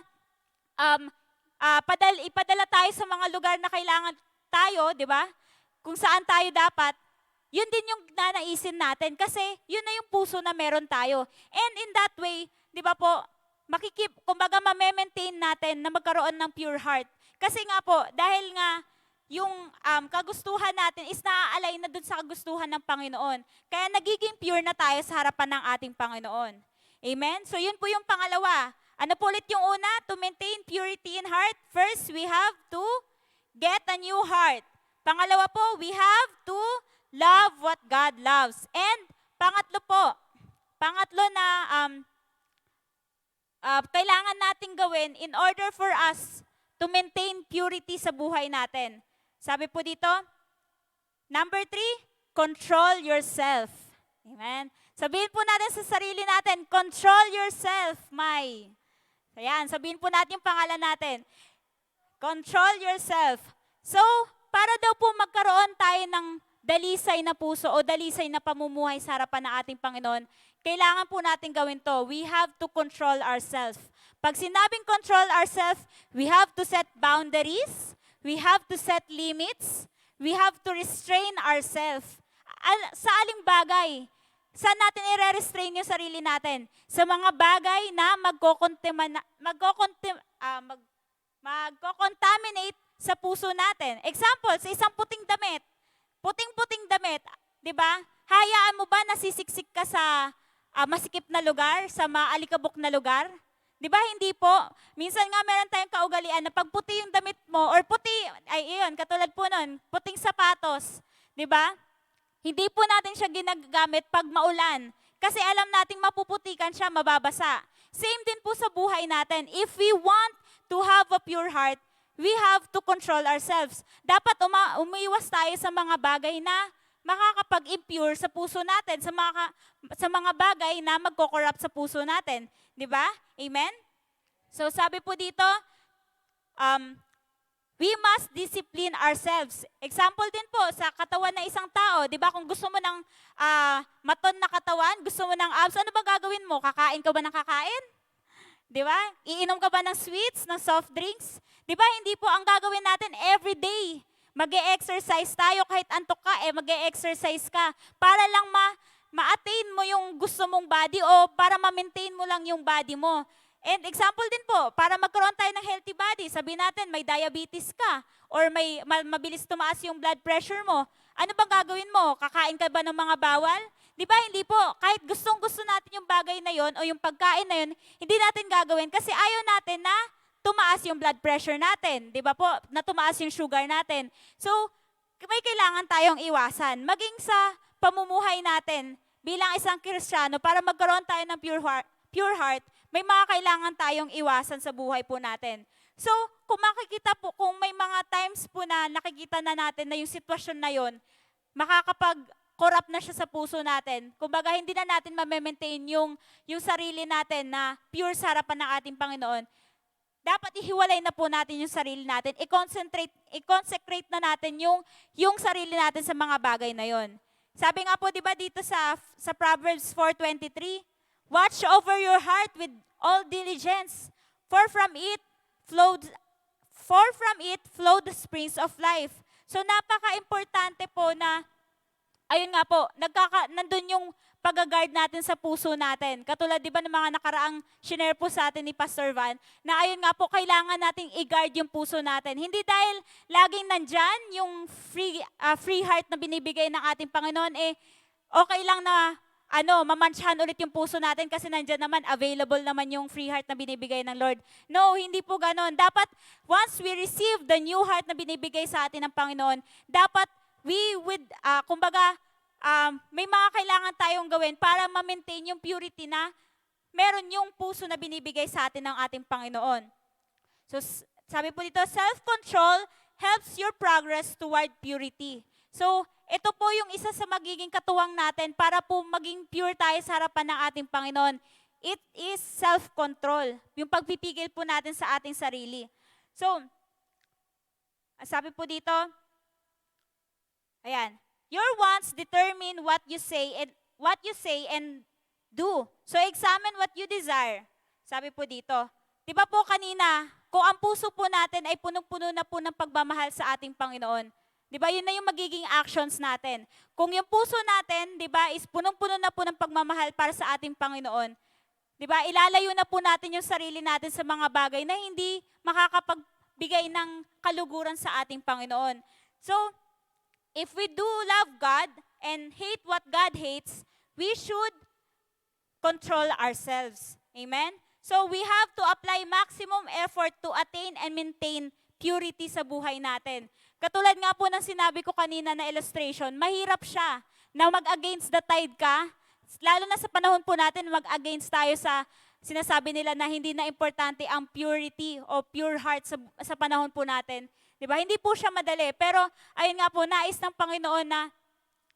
ipadala tayo sa mga lugar na kailangan tayo, di ba? Kung saan tayo dapat, yun din yung nanaisin natin kasi yun na yung puso na meron tayo. And in that way, di ba po, kumbaga ma-maintain natin na magkaroon ng pure heart. Kasi nga po, dahil nga yung kagustuhan natin is naaalay na dun sa kagustuhan ng Panginoon. Kaya nagiging pure na tayo sa harapan ng ating Panginoon. Amen? So yun po yung pangalawa. Ano po ulit yung una? To maintain purity in heart, first we have to get a new heart. Pangalawa po, we have to love what God loves. And pangatlo na kailangan nating gawin in order for us to maintain purity sa buhay natin. Sabi po dito, number 3, control yourself. Amen. Sabihin po natin sa sarili natin, control yourself, Ayan, sabihin po natin yung pangalan natin. Control yourself. So, para daw po magkaroon tayo ng dalisay na puso o dalisay na pamumuhay sa harapan ng ating Panginoon, kailangan po natin gawin to. We have to control ourselves. Pag sinabing control ourselves, we have to set boundaries, we have to set limits, we have to restrain ourselves. Sa aling bagay? Saan natin i-restrain yung sarili natin? Sa mga bagay na magko-contaminate sa puso natin. Example, sa isang puting damit. Puting-puting damit, di ba? Hayaan mo ba nasisiksik ka sa masikip na lugar, sa maalikabok na lugar? Di ba? Hindi po. Minsan nga meron tayong kaugalian na pag puti yung damit mo, or puti, ay iyon, katulad po nun, puting sapatos. Di ba? Hindi po natin siya ginagamit pag maulan. Kasi alam nating mapuputikan siya, mababasa. Same din po sa buhay natin. If we want to have a pure heart, we have to control ourselves. Dapat umiwas tayo sa mga bagay na makakapag-impure sa puso natin, sa mga bagay na magko-corrupt sa puso natin. Di ba? Amen? So sabi po dito, we must discipline ourselves. Example din po sa katawan ng isang tao. Di ba? Kung gusto mo ng maton na katawan, gusto mo ng abs, ano ba gagawin mo? Kakain ka ba ng kakain? Di ba? Iinom ka ba ng sweets, ng soft drinks? Di ba? Hindi po ang gagawin natin every day. Mag-e-exercise tayo kahit antok ka, mag-e-exercise ka para lang ma-attain mo yung gusto mong body o para ma-maintain mo lang yung body mo. And example din po, para magkaroon tayo ng healthy body, sabi natin may diabetes ka or may mabilis tumaas yung blood pressure mo. Ano bang gagawin mo? Kakain ka ba ng mga bawal? Di ba? Hindi po. Kahit gustong-gusto natin yung bagay na yon o yung pagkain na yon, hindi natin gagawin kasi ayaw natin na tumaas yung blood pressure natin. Di ba po? Na tumaas yung sugar natin. So, may kailangan tayong iwasan. Maging sa pamumuhay natin bilang isang Kristiyano para magkaroon tayo ng pure heart, may mga kailangan tayong iwasan sa buhay po natin. So, kung makikita po, kung may mga times po na nakikita na natin na yung sitwasyon na yon, makakapag-corrupt na siya sa puso natin. Kumbaga, hindi na natin ma-maintain yung sarili natin na pure sa harapan ng ating Panginoon. Dapat ihiwalay na po natin yung sarili natin. I-consecrate na natin yung sarili natin sa mga bagay na yon. Sabi nga po, di ba dito sa Proverbs 4:23, watch over your heart with all diligence, for from it flow the springs of life. So napaka-importante po na, ayun nga po, nandun yung pag-guard natin sa puso natin. Katulad, di ba, ng mga nakaraang shinare po sa atin ni Pastor Van, na ayun nga po, kailangan nating i-guard yung puso natin. Hindi dahil laging nandyan yung free heart na binibigay ng ating Panginoon, okay lang na mamansyahan ulit yung puso natin kasi nandyan naman, available naman yung free heart na binibigay ng Lord. No, hindi po ganon. Dapat, once we receive the new heart na binibigay sa atin ng Panginoon, dapat may mga kailangan tayong gawin para ma-maintain yung purity na meron yung puso na binibigay sa atin ng ating Panginoon. So, sabi po dito, self-control helps your progress toward purity. So, ito po yung isa sa magiging katuwang natin para po maging pure tayo sa harapan ng ating Panginoon. It is self-control. Yung pagpipigil po natin sa ating sarili. So, sabi po dito, ayan, your wants determine what you say and do. So, examine what you desire. Sabi po dito. Di ba po kanina, kung ang puso po natin ay punong-puno na po ng pagmamahal sa ating Panginoon, di ba, yun na yung magiging actions natin. Kung yung puso natin, di ba, is punong-puno na po ng pagmamahal para sa ating Panginoon, di ba, ilalayo na po natin yung sarili natin sa mga bagay na hindi makakapagbigay ng kaluguran sa ating Panginoon. So, if we do love God and hate what God hates, we should control ourselves. Amen? So, we have to apply maximum effort to attain and maintain purity sa buhay natin. Katulad nga po ng sinabi ko kanina na illustration, mahirap siya na mag-against the tide ka. Lalo na sa panahon po natin, mag-against tayo sa sinasabi nila na hindi na importante ang purity o pure heart sa panahon po natin. Diba? Hindi po siya madali. Pero ayun nga po, nais ng Panginoon na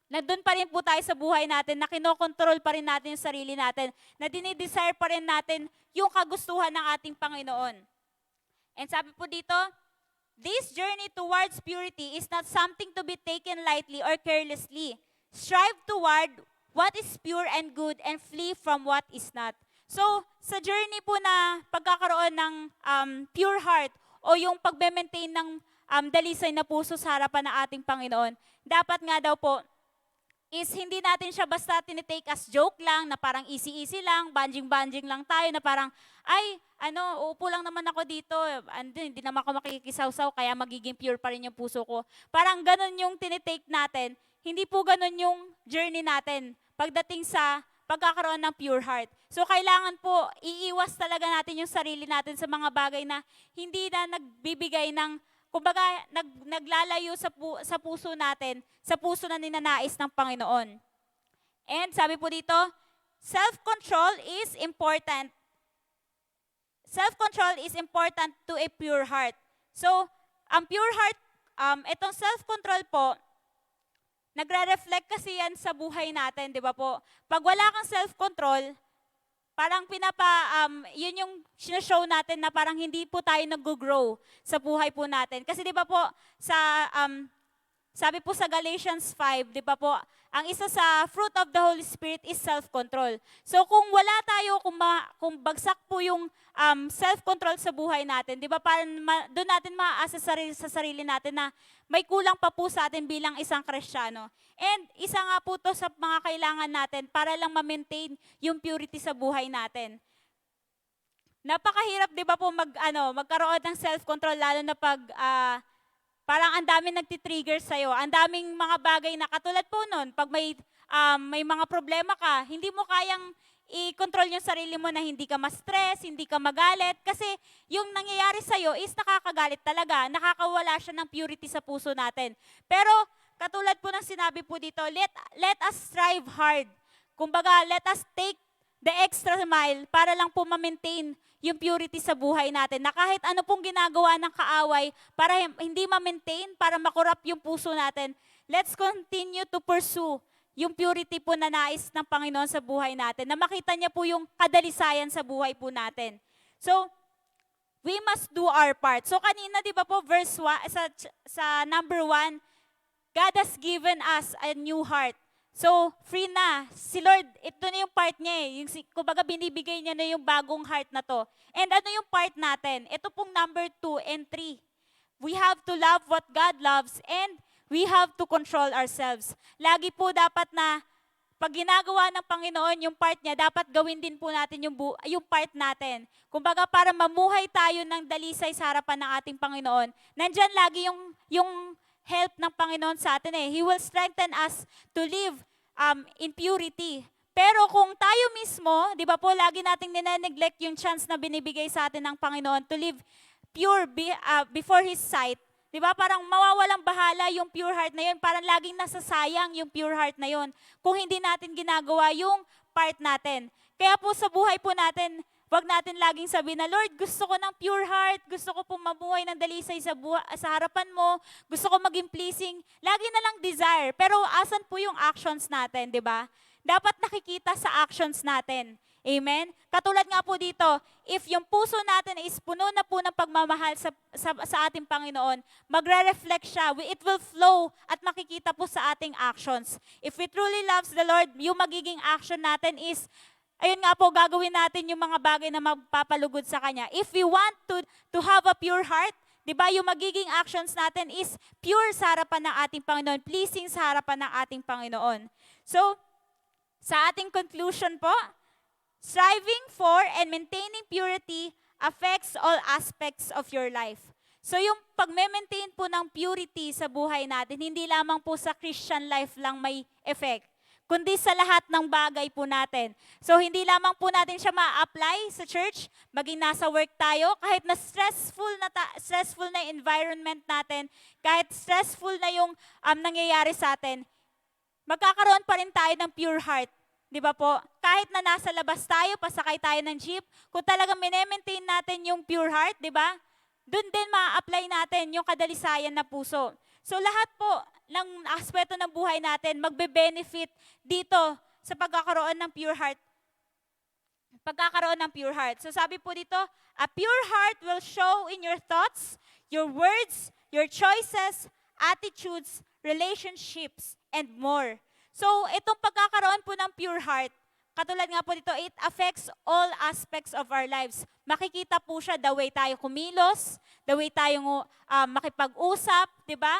nandun pa rin po tayo sa buhay natin, na kinokontrol pa rin natin yung sarili natin, na dinidesire pa rin natin yung kagustuhan ng ating Panginoon. And sabi po dito, This journey towards purity is not something to be taken lightly or carelessly. Strive toward what is pure and good and flee from what is not. So, sa journey po na pagkakaroon ng pure heart o yung pagme-maintain ng dalisay na puso sa harapan ng ating Panginoon, dapat nga daw po is hindi natin siya basta tinitake as joke lang, na parang easy-easy lang, banjing-banjing lang tayo, na parang, ay, uupo lang naman ako dito, hindi naman ako makikisaw-saw, kaya magiging pure pa rin yung puso ko. Parang ganun yung tinitake natin, hindi po ganun yung journey natin pagdating sa pagkakaroon ng pure heart. So, kailangan po, iiwas talaga natin yung sarili natin sa mga bagay na hindi na nagbibigay ng, kumbaga, naglalayo sa puso natin, sa puso na ninanais ng Panginoon. And sabi po dito, self-control is important. Self-control is important to a pure heart. So, ang pure heart, itong self-control po, nagre-reflect kasi yan sa buhay natin, di ba po? Pag wala kang self-control, parang yun yung show natin na parang hindi po tayo nag-grow sa buhay po natin. Kasi di ba po, sabi po sa Galatians 5, di ba po, ang isa sa fruit of the Holy Spirit is self-control. So kung wala tayo, kung bagsak po yung self-control sa buhay natin, di ba parang doon natin maaasa sa sarili natin na may kulang pa po sa atin bilang isang Kristiyano. And isa nga po to sa mga kailangan natin para lang ma-maintain yung purity sa buhay natin. Napakahirap, di ba po, magkaroon ng self-control, lalo na pag parang ang daming nagtitrigger sa'yo. Ang daming mga bagay na katulad po nun, pag may mga problema ka, hindi mo kayang i-control yung sarili mo na hindi ka ma-stress, hindi ka magalit. Kasi yung nangyayari sa'yo is nakakagalit talaga. Nakakawala siya ng purity sa puso natin. Pero katulad po ng sinabi po dito, let us strive hard. Kumbaga, let us take the extra mile para lang po ma-maintain yung purity sa buhay natin. Na kahit ano pong ginagawa ng kaaway para hindi ma-maintain, para makorap yung puso natin, let's continue to pursue yung purity po na nais ng Panginoon sa buhay natin. Na makita niya po yung kadalisayan sa buhay po natin. So, we must do our part. So kanina, di ba po, verse 1, sa number 1, God has given us a new heart. So, free na. Si Lord, ito na yung part niya eh. Kumbaga, binibigay niya na yung bagong heart na to. And ano yung part natin? Ito pong number 2 and 3. We have to love what God loves and we have to control ourselves. Lagi po dapat na pag ginagawa ng Panginoon yung part niya, dapat gawin din po natin yung part natin. Kumbaga, para mamuhay tayo ng dalisay sa harapan ng ating Panginoon, nandyan lagi yung help ng Panginoon sa atin eh. He will strengthen us to live in purity. Pero kung tayo mismo, di ba po, lagi nating nine-neglect yung chance na binibigay sa atin ng Panginoon to live pure before His sight. Di ba, parang mawawalang bahala yung pure heart na yun. Parang laging nasasayang yung pure heart na yun kung hindi natin ginagawa yung part natin. Kaya po sa buhay po natin, wag natin laging sabihin na, Lord, gusto ko ng pure heart, gusto ko pong mabuhay ng dalisay sa harapan mo, gusto ko maging pleasing. Lagi na lang desire, pero asan po yung actions natin, di ba? Dapat nakikita sa actions natin. Amen? Katulad nga po dito, if yung puso natin is puno na po ng pagmamahal sa ating Panginoon, magre-reflect siya. It will flow at makikita po sa ating actions. If we truly loves the Lord, yung magiging action natin is, ayun nga po, gagawin natin yung mga bagay na magpapalugod sa Kanya. If we want to have a pure heart, di ba, yung magiging actions natin is pure sa harapan ng ating Panginoon, pleasing sa harapan ng ating Panginoon. So, sa ating conclusion po, striving for and maintaining purity affects all aspects of your life. So yung pag-maintain po ng purity sa buhay natin, hindi lamang po sa Christian life lang may effect, kundi sa lahat ng bagay po natin. So hindi lamang po natin siya ma-apply sa church, maging nasa work tayo, kahit na stressful na environment natin, kahit stressful na yung nangyayari sa atin, magkakaroon pa rin tayo ng pure heart. Di ba po? Kahit na nasa labas tayo, pasakay tayo ng jeep, kung talagang maintain natin yung pure heart, di ba? Doon din ma-apply natin yung kadalisayan na puso. So lahat po ng aspeto ng buhay natin magbe-benefit dito sa pagkakaroon ng pure heart. pagkakaroon ng pure heart. So sabi po dito, a pure heart will show in your thoughts, your words, your choices, attitudes, relationships, and more. So itong pagkakaroon po ng pure heart, katulad nga po dito, it affects all aspects of our lives. Makikita po siya the way tayo kumilos, the way tayo makipag-usap, di ba?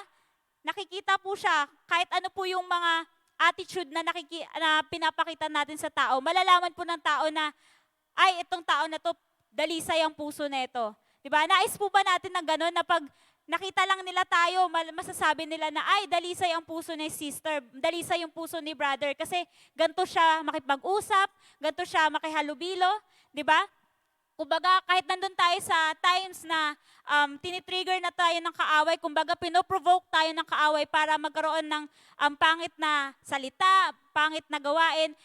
Nakikita po siya kahit ano po yung mga attitude na, na pinapakita natin sa tao. Malalaman po ng tao na, ay, itong tao na to, dalisay ang puso nito. Di ba? Nais po ba natin ng gano'n na pag nakita lang nila tayo, masasabi nila na, ay, dalisay ang puso ni sister, dalisay yung puso ni brother, kasi ganito siya makipag-usap, ganito siya makihalubilo, di ba? Kumbaga, kahit nandun tayo sa times na tinitrigger na tayo ng kaaway, kumbaga, pinoprovoke tayo ng kaaway para magkaroon ng pangit na salita, pangit na gawain,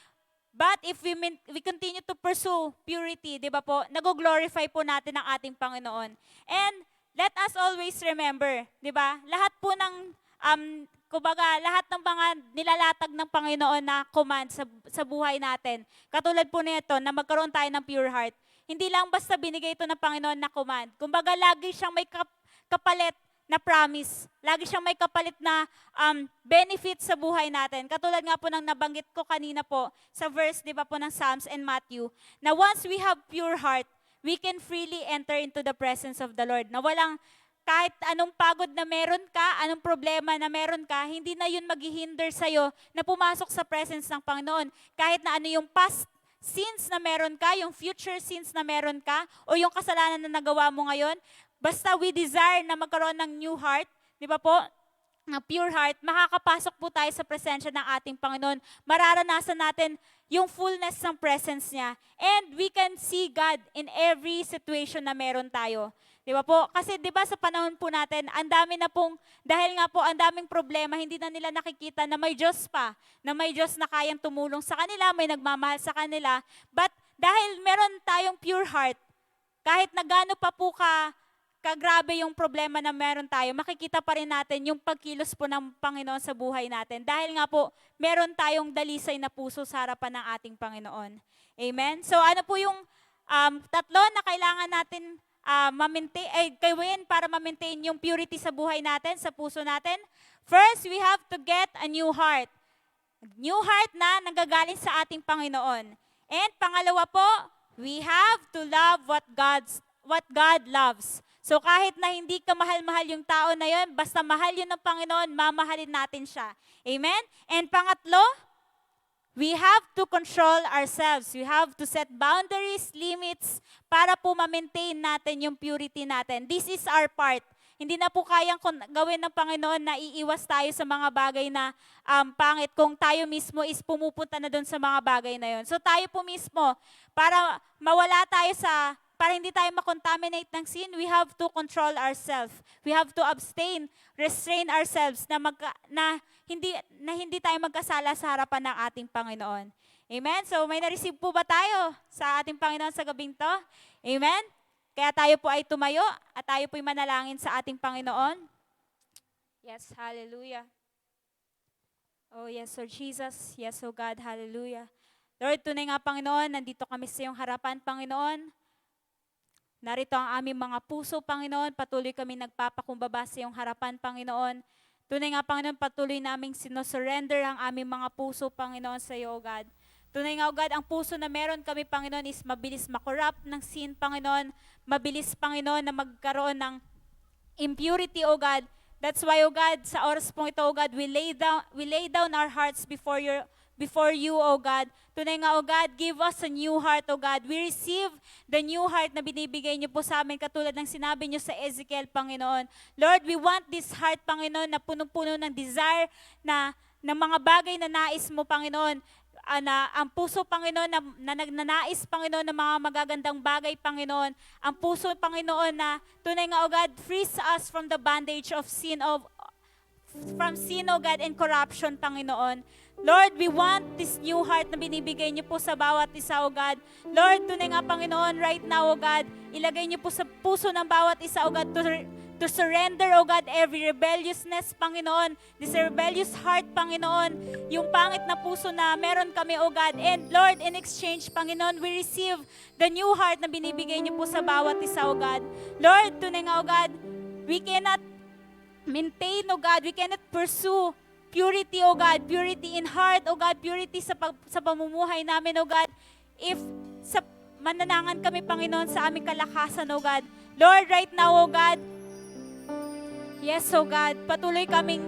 but if we continue to pursue purity, di ba po, nag-glorify po natin ang ating Panginoon. And let us always remember, di ba? Lahat po ng, kumbaga, lahat ng mga nilalatag ng Panginoon na command sa buhay natin. Katulad po nito, na magkaroon tayo ng pure heart. Hindi lang basta binigay ito ng Panginoon na command. Kumbaga, lagi siyang may kapalit na promise. Lagi siyang may kapalit na benefit sa buhay natin. Katulad nga po ng nabanggit ko kanina po sa verse, di ba po, ng Psalms and Matthew, na once we have pure heart, we can freely enter into the presence of the Lord. Na walang, kahit anong pagod na meron ka, anong problema na meron ka, hindi na yun maghihinder sa'yo na pumasok sa presence ng Panginoon. Kahit na ano yung past sins na meron ka, yung future sins na meron ka, o yung kasalanan na nagawa mo ngayon, basta we desire na magkaroon ng new heart, di ba po, ng pure heart, makakapasok po tayo sa presensya ng ating Panginoon. Mararanasan natin yung fullness ng presence niya. And we can see God in every situation na meron tayo. Di ba po? Kasi di ba sa panahon po natin, ang dami na pong, dahil nga po ang daming problema, hindi na nila nakikita na may Diyos pa, na may Diyos na kayang tumulong sa kanila, may nagmamahal sa kanila. But dahil meron tayong pure heart, kahit na gaano pa po kagrabe yung problema na meron tayo, makikita pa rin natin yung pagkilos po ng Panginoon sa buhay natin. Dahil nga po, meron tayong dalisay na puso sa harapan ng ating Panginoon. Amen? So ano po yung tatlo na kailangan natin gawin para ma-maintain yung purity sa buhay natin, sa puso natin? First, we have to get a new heart. New heart na nanggagaling sa ating Panginoon. And pangalawa po, we have to love what God loves. So kahit na hindi ka mahal-mahal yung tao na yun, basta mahal yun ng Panginoon, mamahalin natin siya. Amen? And pangatlo, we have to control ourselves. We have to set boundaries, limits, para po ma-maintain natin yung purity natin. This is our part. Hindi na po kayang gawin ng Panginoon na iiwas tayo sa mga bagay na pangit kung tayo mismo is pumupunta na doon sa mga bagay na yun. So tayo po mismo, para mawala tayo para hindi tayo makontaminate ng sin, we have to control ourselves. We have to abstain, restrain ourselves na hindi tayo magkasala sa harapan ng ating Panginoon. Amen? So may na-receive po ba tayo sa ating Panginoon sa gabing to? Amen? Kaya tayo po ay tumayo at tayo po ay manalangin sa ating Panginoon. Yes, hallelujah. Oh yes, Lord Jesus. Yes, oh God, hallelujah. Lord, tunay nga Panginoon, nandito kami sa iyong harapan, Panginoon. Narito ang aming mga puso, Panginoon. Patuloy kami nagpapakumbaba sa iyong harapan, Panginoon. Tunay nga, Panginoon, patuloy naming sinosurrender ang aming mga puso, Panginoon, sa iyo, O God. Tunay nga, O God, ang puso na meron kami, Panginoon, is mabilis makorrupt ng sin, Panginoon. Mabilis, Panginoon, na magkaroon ng impurity, O God. That's why, O God, sa oras pong ito, O God, we lay down our hearts before you, O God. Tunay nga, O God, give us a new heart, O God. We receive the new heart na binibigay niyo po sa amin, katulad ng sinabi niyo sa Ezekiel, Panginoon. Lord, we want this heart, Panginoon, na punong-puno ng desire na mga bagay na nais mo, Panginoon. Na ang puso, Panginoon, na nagnanais, Panginoon, ng mga magagandang bagay, Panginoon. Ang puso, Panginoon, na tunay nga, O God, frees us from the bondage of sin, from sin, O God, and corruption, Panginoon. Lord, we want this new heart na binibigay niyo po sa bawat isa, O God. Lord, tunay nga, Panginoon, right now, O God, ilagay niyo po sa puso ng bawat isa, O God, to to surrender, O God, every rebelliousness, Panginoon, this rebellious heart, Panginoon, yung pangit na puso na meron kami, O God. And Lord, in exchange, Panginoon, we receive the new heart na binibigay niyo po sa bawat isa, O God. Lord, tunay nga, O God, we cannot maintain, O God, we cannot pursue purity, O God, purity in heart, O God, purity sa pamumuhay namin, O God, if sa mananangan kami, Panginoon, sa aming kalakasan, O God. Lord, right now, O God, yes, O God, patuloy kaming,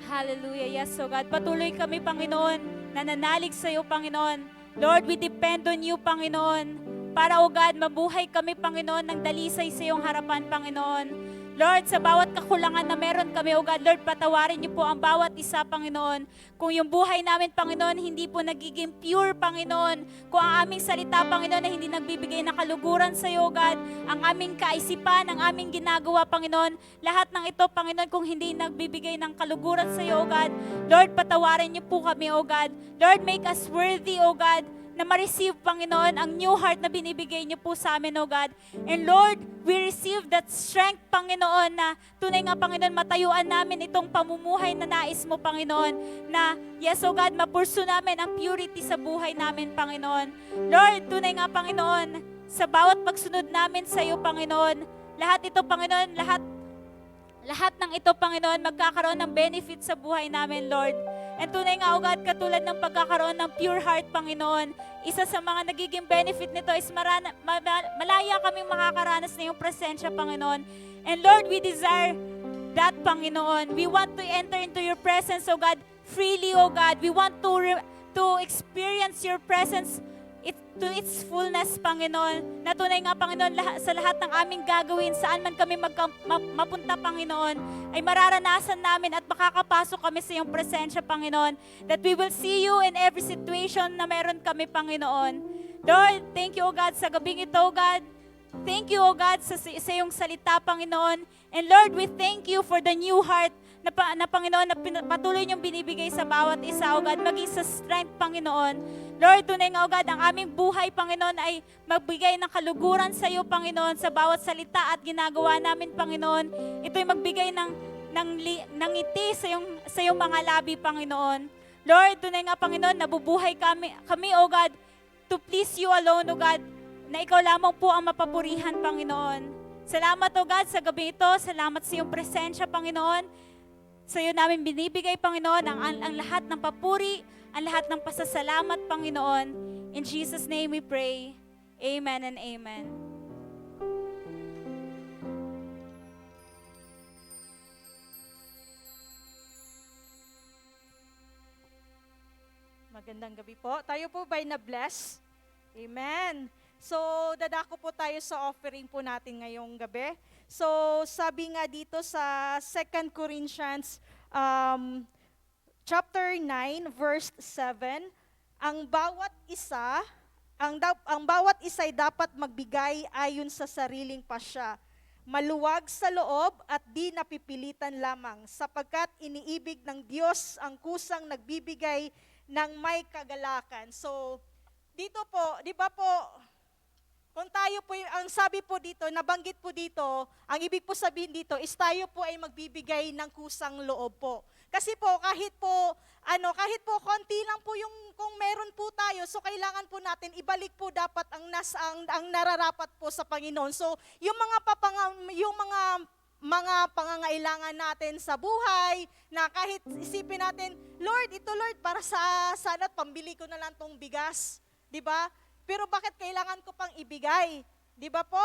hallelujah, yes, O God, patuloy kami, Panginoon, nananalig sa iyo, Panginoon. Lord, we depend on you, Panginoon, para, O God, mabuhay kami, Panginoon, ng dalisay sa iyong harapan, Panginoon. Lord, sa bawat kakulangan na meron kami, O God, Lord, patawarin niyo po ang bawat isa, Panginoon. Kung yung buhay namin, Panginoon, hindi po nagiging pure, Panginoon. Kung ang aming salita, Panginoon, na hindi nagbibigay ng kaluguran sa iyo, God, ang aming kaisipan, ang aming ginagawa, Panginoon, lahat ng ito, Panginoon, kung hindi nagbibigay ng kaluguran sa iyo, God, Lord, patawarin niyo po kami, O God. Lord, make us worthy, O God, na ma-receive, Panginoon, ang new heart na binibigay niyo po sa amin, O God. And Lord, we receive that strength, Panginoon, na tunay nga, Panginoon, matayuan namin itong pamumuhay na nais mo, Panginoon, na, yes, O God, mapursu namin ang purity sa buhay namin, Panginoon. Lord, tunay nga, Panginoon, sa bawat pagsunod namin sa iyo, Panginoon, lahat ito, Panginoon, lahat ng ito, Panginoon, magkakaroon ng benefit sa buhay namin, Lord. And tunay nga, O God, katulad ng pagkakaroon ng pure heart, Panginoon, isa sa mga nagiging benefit nito is malaya kaming makakaranas na yung presensya, Panginoon. And Lord, we desire that, Panginoon. We want to enter into your presence, O God, freely, O God. We want to experience your presence to its fullness, Panginoon. Na tunay nga, Panginoon, sa lahat ng aming gagawin, saan man kami mapunta, Panginoon, ay mararanasan namin at makakapasok kami sa iyong presensya, Panginoon. That we will see you in every situation na meron kami, Panginoon. Lord, thank you, O God, sa gabing ito, O God. Thank you, O God, sa iyong salita, Panginoon. And Lord, we thank you for the new heart na Panginoon, na patuloy niyong binibigay sa bawat isa, O God, maging sa strength, Panginoon. Lord, tunay nga, O God, ang aming buhay, Panginoon, ay magbigay ng kaluguran sa iyo, Panginoon, sa bawat salita at ginagawa namin, Panginoon. Ito'y magbigay ng ngiti sa iyong mga labi, Panginoon. Lord, tunay nga, Panginoon, nabubuhay kami, O God, to please you alone, O God, na ikaw lamang po ang mapapurihan, Panginoon. Salamat, O God, sa gabi ito. Salamat sa iyong presensya, Panginoon. Sa iyo namin binibigay, Panginoon, ang lahat ng papuri, ang lahat ng pasasalamat, Panginoon. In Jesus' name we pray. Amen and amen. Magandang gabi po. Tayo po ba'y na-bless? Amen. So, dadako po tayo sa offering po natin ngayong gabi. So, sabi nga dito sa 2 Corinthians chapter 9, verse 7, ang bawat isa ay dapat magbigay ayon sa sariling pasya, maluwag sa loob at di napipilitan lamang, sapagkat iniibig ng Diyos ang kusang nagbibigay ng may kagalakan. So, dito po, di ba po, kung tayo po, ang sabi po dito, nabanggit po dito, ang ibig po sabihin dito is tayo po ay magbibigay ng kusang loob po. Kasi po, kahit po konti lang po yung, kung meron po tayo, so kailangan po natin, ibalik po dapat ang nararapat po sa Panginoon. So, yung mga pangangailangan natin sa buhay, na kahit isipin natin, Lord, para sana pambili ko na lang tong bigas, di ba? Pero bakit kailangan ko pang ibigay? Di ba po?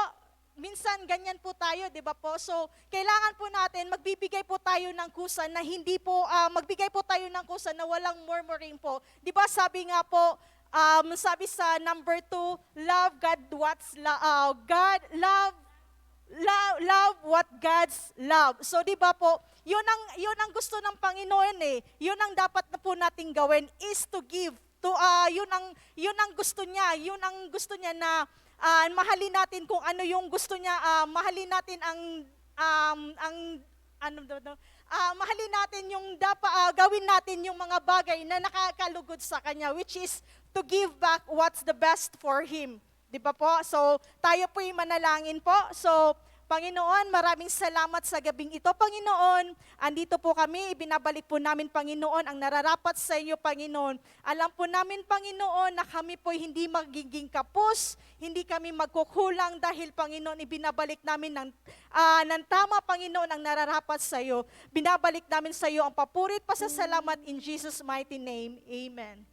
Minsan ganyan po tayo, di ba po? So, kailangan po natin, magbibigay po tayo ng kusa na hindi po, magbigay po tayo ng kusa na walang murmuring po. Di ba sabi nga po, sabi sa number 2, love what God's love. So, di ba po, yun ang gusto ng Panginoon eh. Yun ang dapat na po nating gawin is to give. Yun ang gusto niya na mahalin natin kung ano yung gusto niya, mahalin natin mahalin natin yung gawin natin yung mga bagay na nakakalugod sa kanya, which is to give back what's the best for him. Di ba po? So, tayo po'y manalangin po. So, Panginoon, maraming salamat sa gabing ito, Panginoon. Andito po kami, ibinabalik po namin, Panginoon, ang nararapat sa iyo, Panginoon. Alam po namin, Panginoon, na kami po hindi magiging kapos, hindi kami magkukulang dahil, Panginoon, ibinabalik namin ng tama, Panginoon, ang nararapat sa iyo. Binabalik namin sa iyo ang papurit, pasasalamat in Jesus' mighty name. Amen.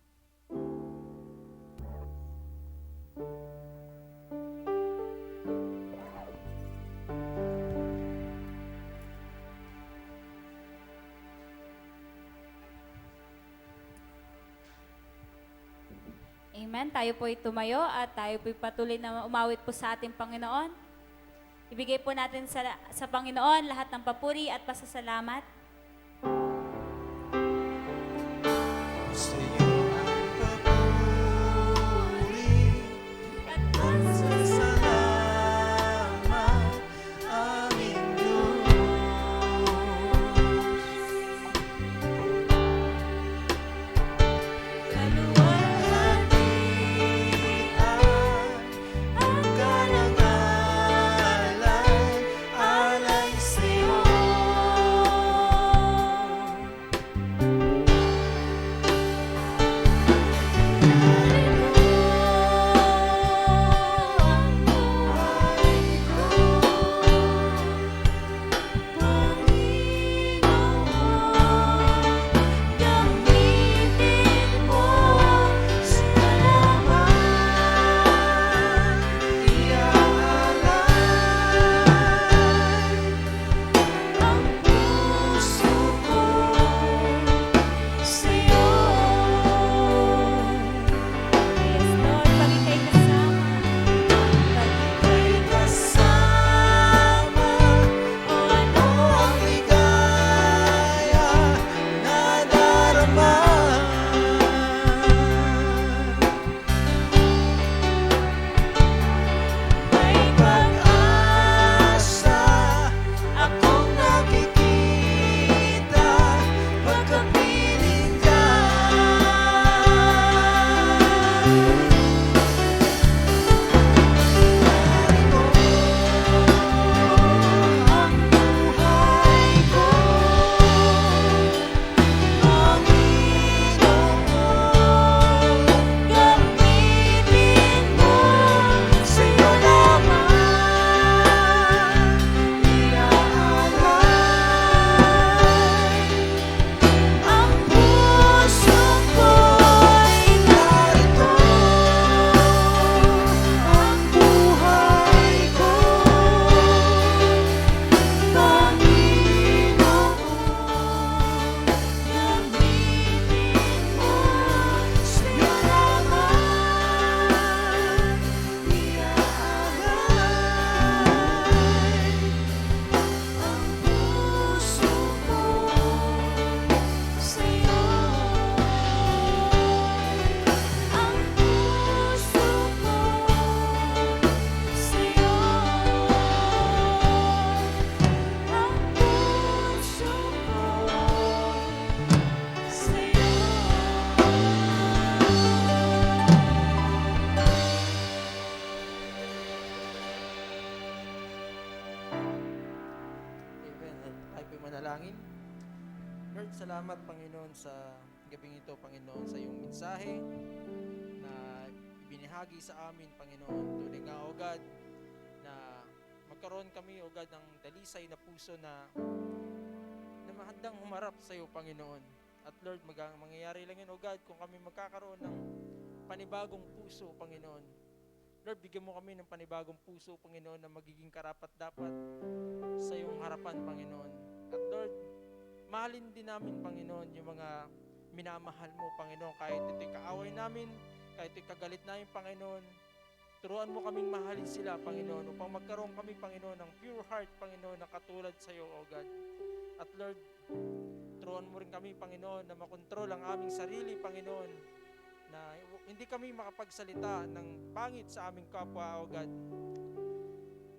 Amen. Tayo po'y tumayo at tayo po'y patuloy na umawit po sa ating Panginoon. Ibigay po natin sa Panginoon lahat ng papuri at pasasalamat. Sa iyo ang papuri at pasasalamat, aming Diyos. Ang karangalan alay sa iyo. Yes, Lord, pag-ikay kasama. O ano ang ligaya na darama? May pag-asa akong nakikita pagkapiling ka. Ang buhay ko, Panginoon, gamitin mo sa iyo lamang iaalay. Ang puso ko'y narito, ang buhay ko, Panginoon, gamitin mo sa iyo lamang iaalay. Ang puso ko sa iyo, ang puso ko sa iyo, ang puso ko sa iyo. Amen. At tayo po'y manalangin. Lord, salamat, Panginoon, sa gabing ito, Panginoon, sa iyong mensahe na ibinahagi sa amin, Panginoon. Tunay nga, O God, na magkaroon kami, O God, ng dalisay na puso na mahandang humarap sa iyo, Panginoon. At Lord, mangyayari lang yun, O God, kung kami magkakaroon ng panibagong puso, Panginoon. Lord, bigyan mo kami ng panibagong puso, Panginoon, na magiging karapat-dapat sa iyong harapan, Panginoon. At Lord, mahalin din namin, Panginoon, yung mga minamahal mo, Panginoon. Kahit ito'y kaaway namin, kahit ito'y kagalit namin, Panginoon, turuan mo kaming mahalin sila, Panginoon, upang magkaroon kami, Panginoon, ng pure heart, Panginoon, na katulad sa iyo, O God. At Lord, turuan mo rin kami, Panginoon, na makontrol ang aming sarili, Panginoon, na hindi kami makapagsalita ng pangit sa aming kapwa, O God.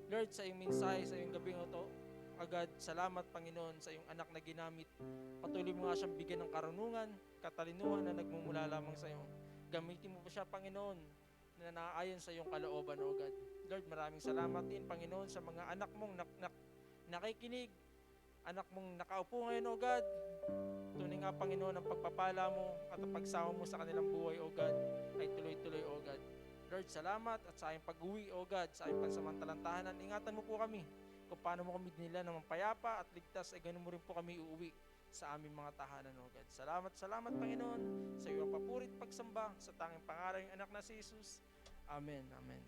Lord, sa iyong mensahe, sa iyong gabing ito, agad, salamat, Panginoon, sa iyong anak na ginamit. Patuloy mo nga siyang bigyan ng karunungan, katalinuhan na nagmumula lamang sa iyo. Gamitin mo po siya, Panginoon, na naayon sa iyong kalooban, O God. Lord, maraming salamat din, Panginoon, sa mga anak mong nakikinig, anak mong nakaupo ngayon, O God. Tunay nga, Panginoon, ang pagpapala mo at ang pagsama mo sa kanilang buhay, O God, ay tuloy-tuloy, O God. Lord, salamat at sa aking pag-uwi, O God, sa aking pansamantalang tahanan, ingatan mo po kami kung paano mo kami dinila ng payapa at ligtas, ay ganun mo rin po kami uuwi sa aming mga tahanan, O God. Salamat, salamat, Panginoon, sa iyong papurit pagsamba, sa tanging pangalan ng anak na si Jesus. Amen, amen.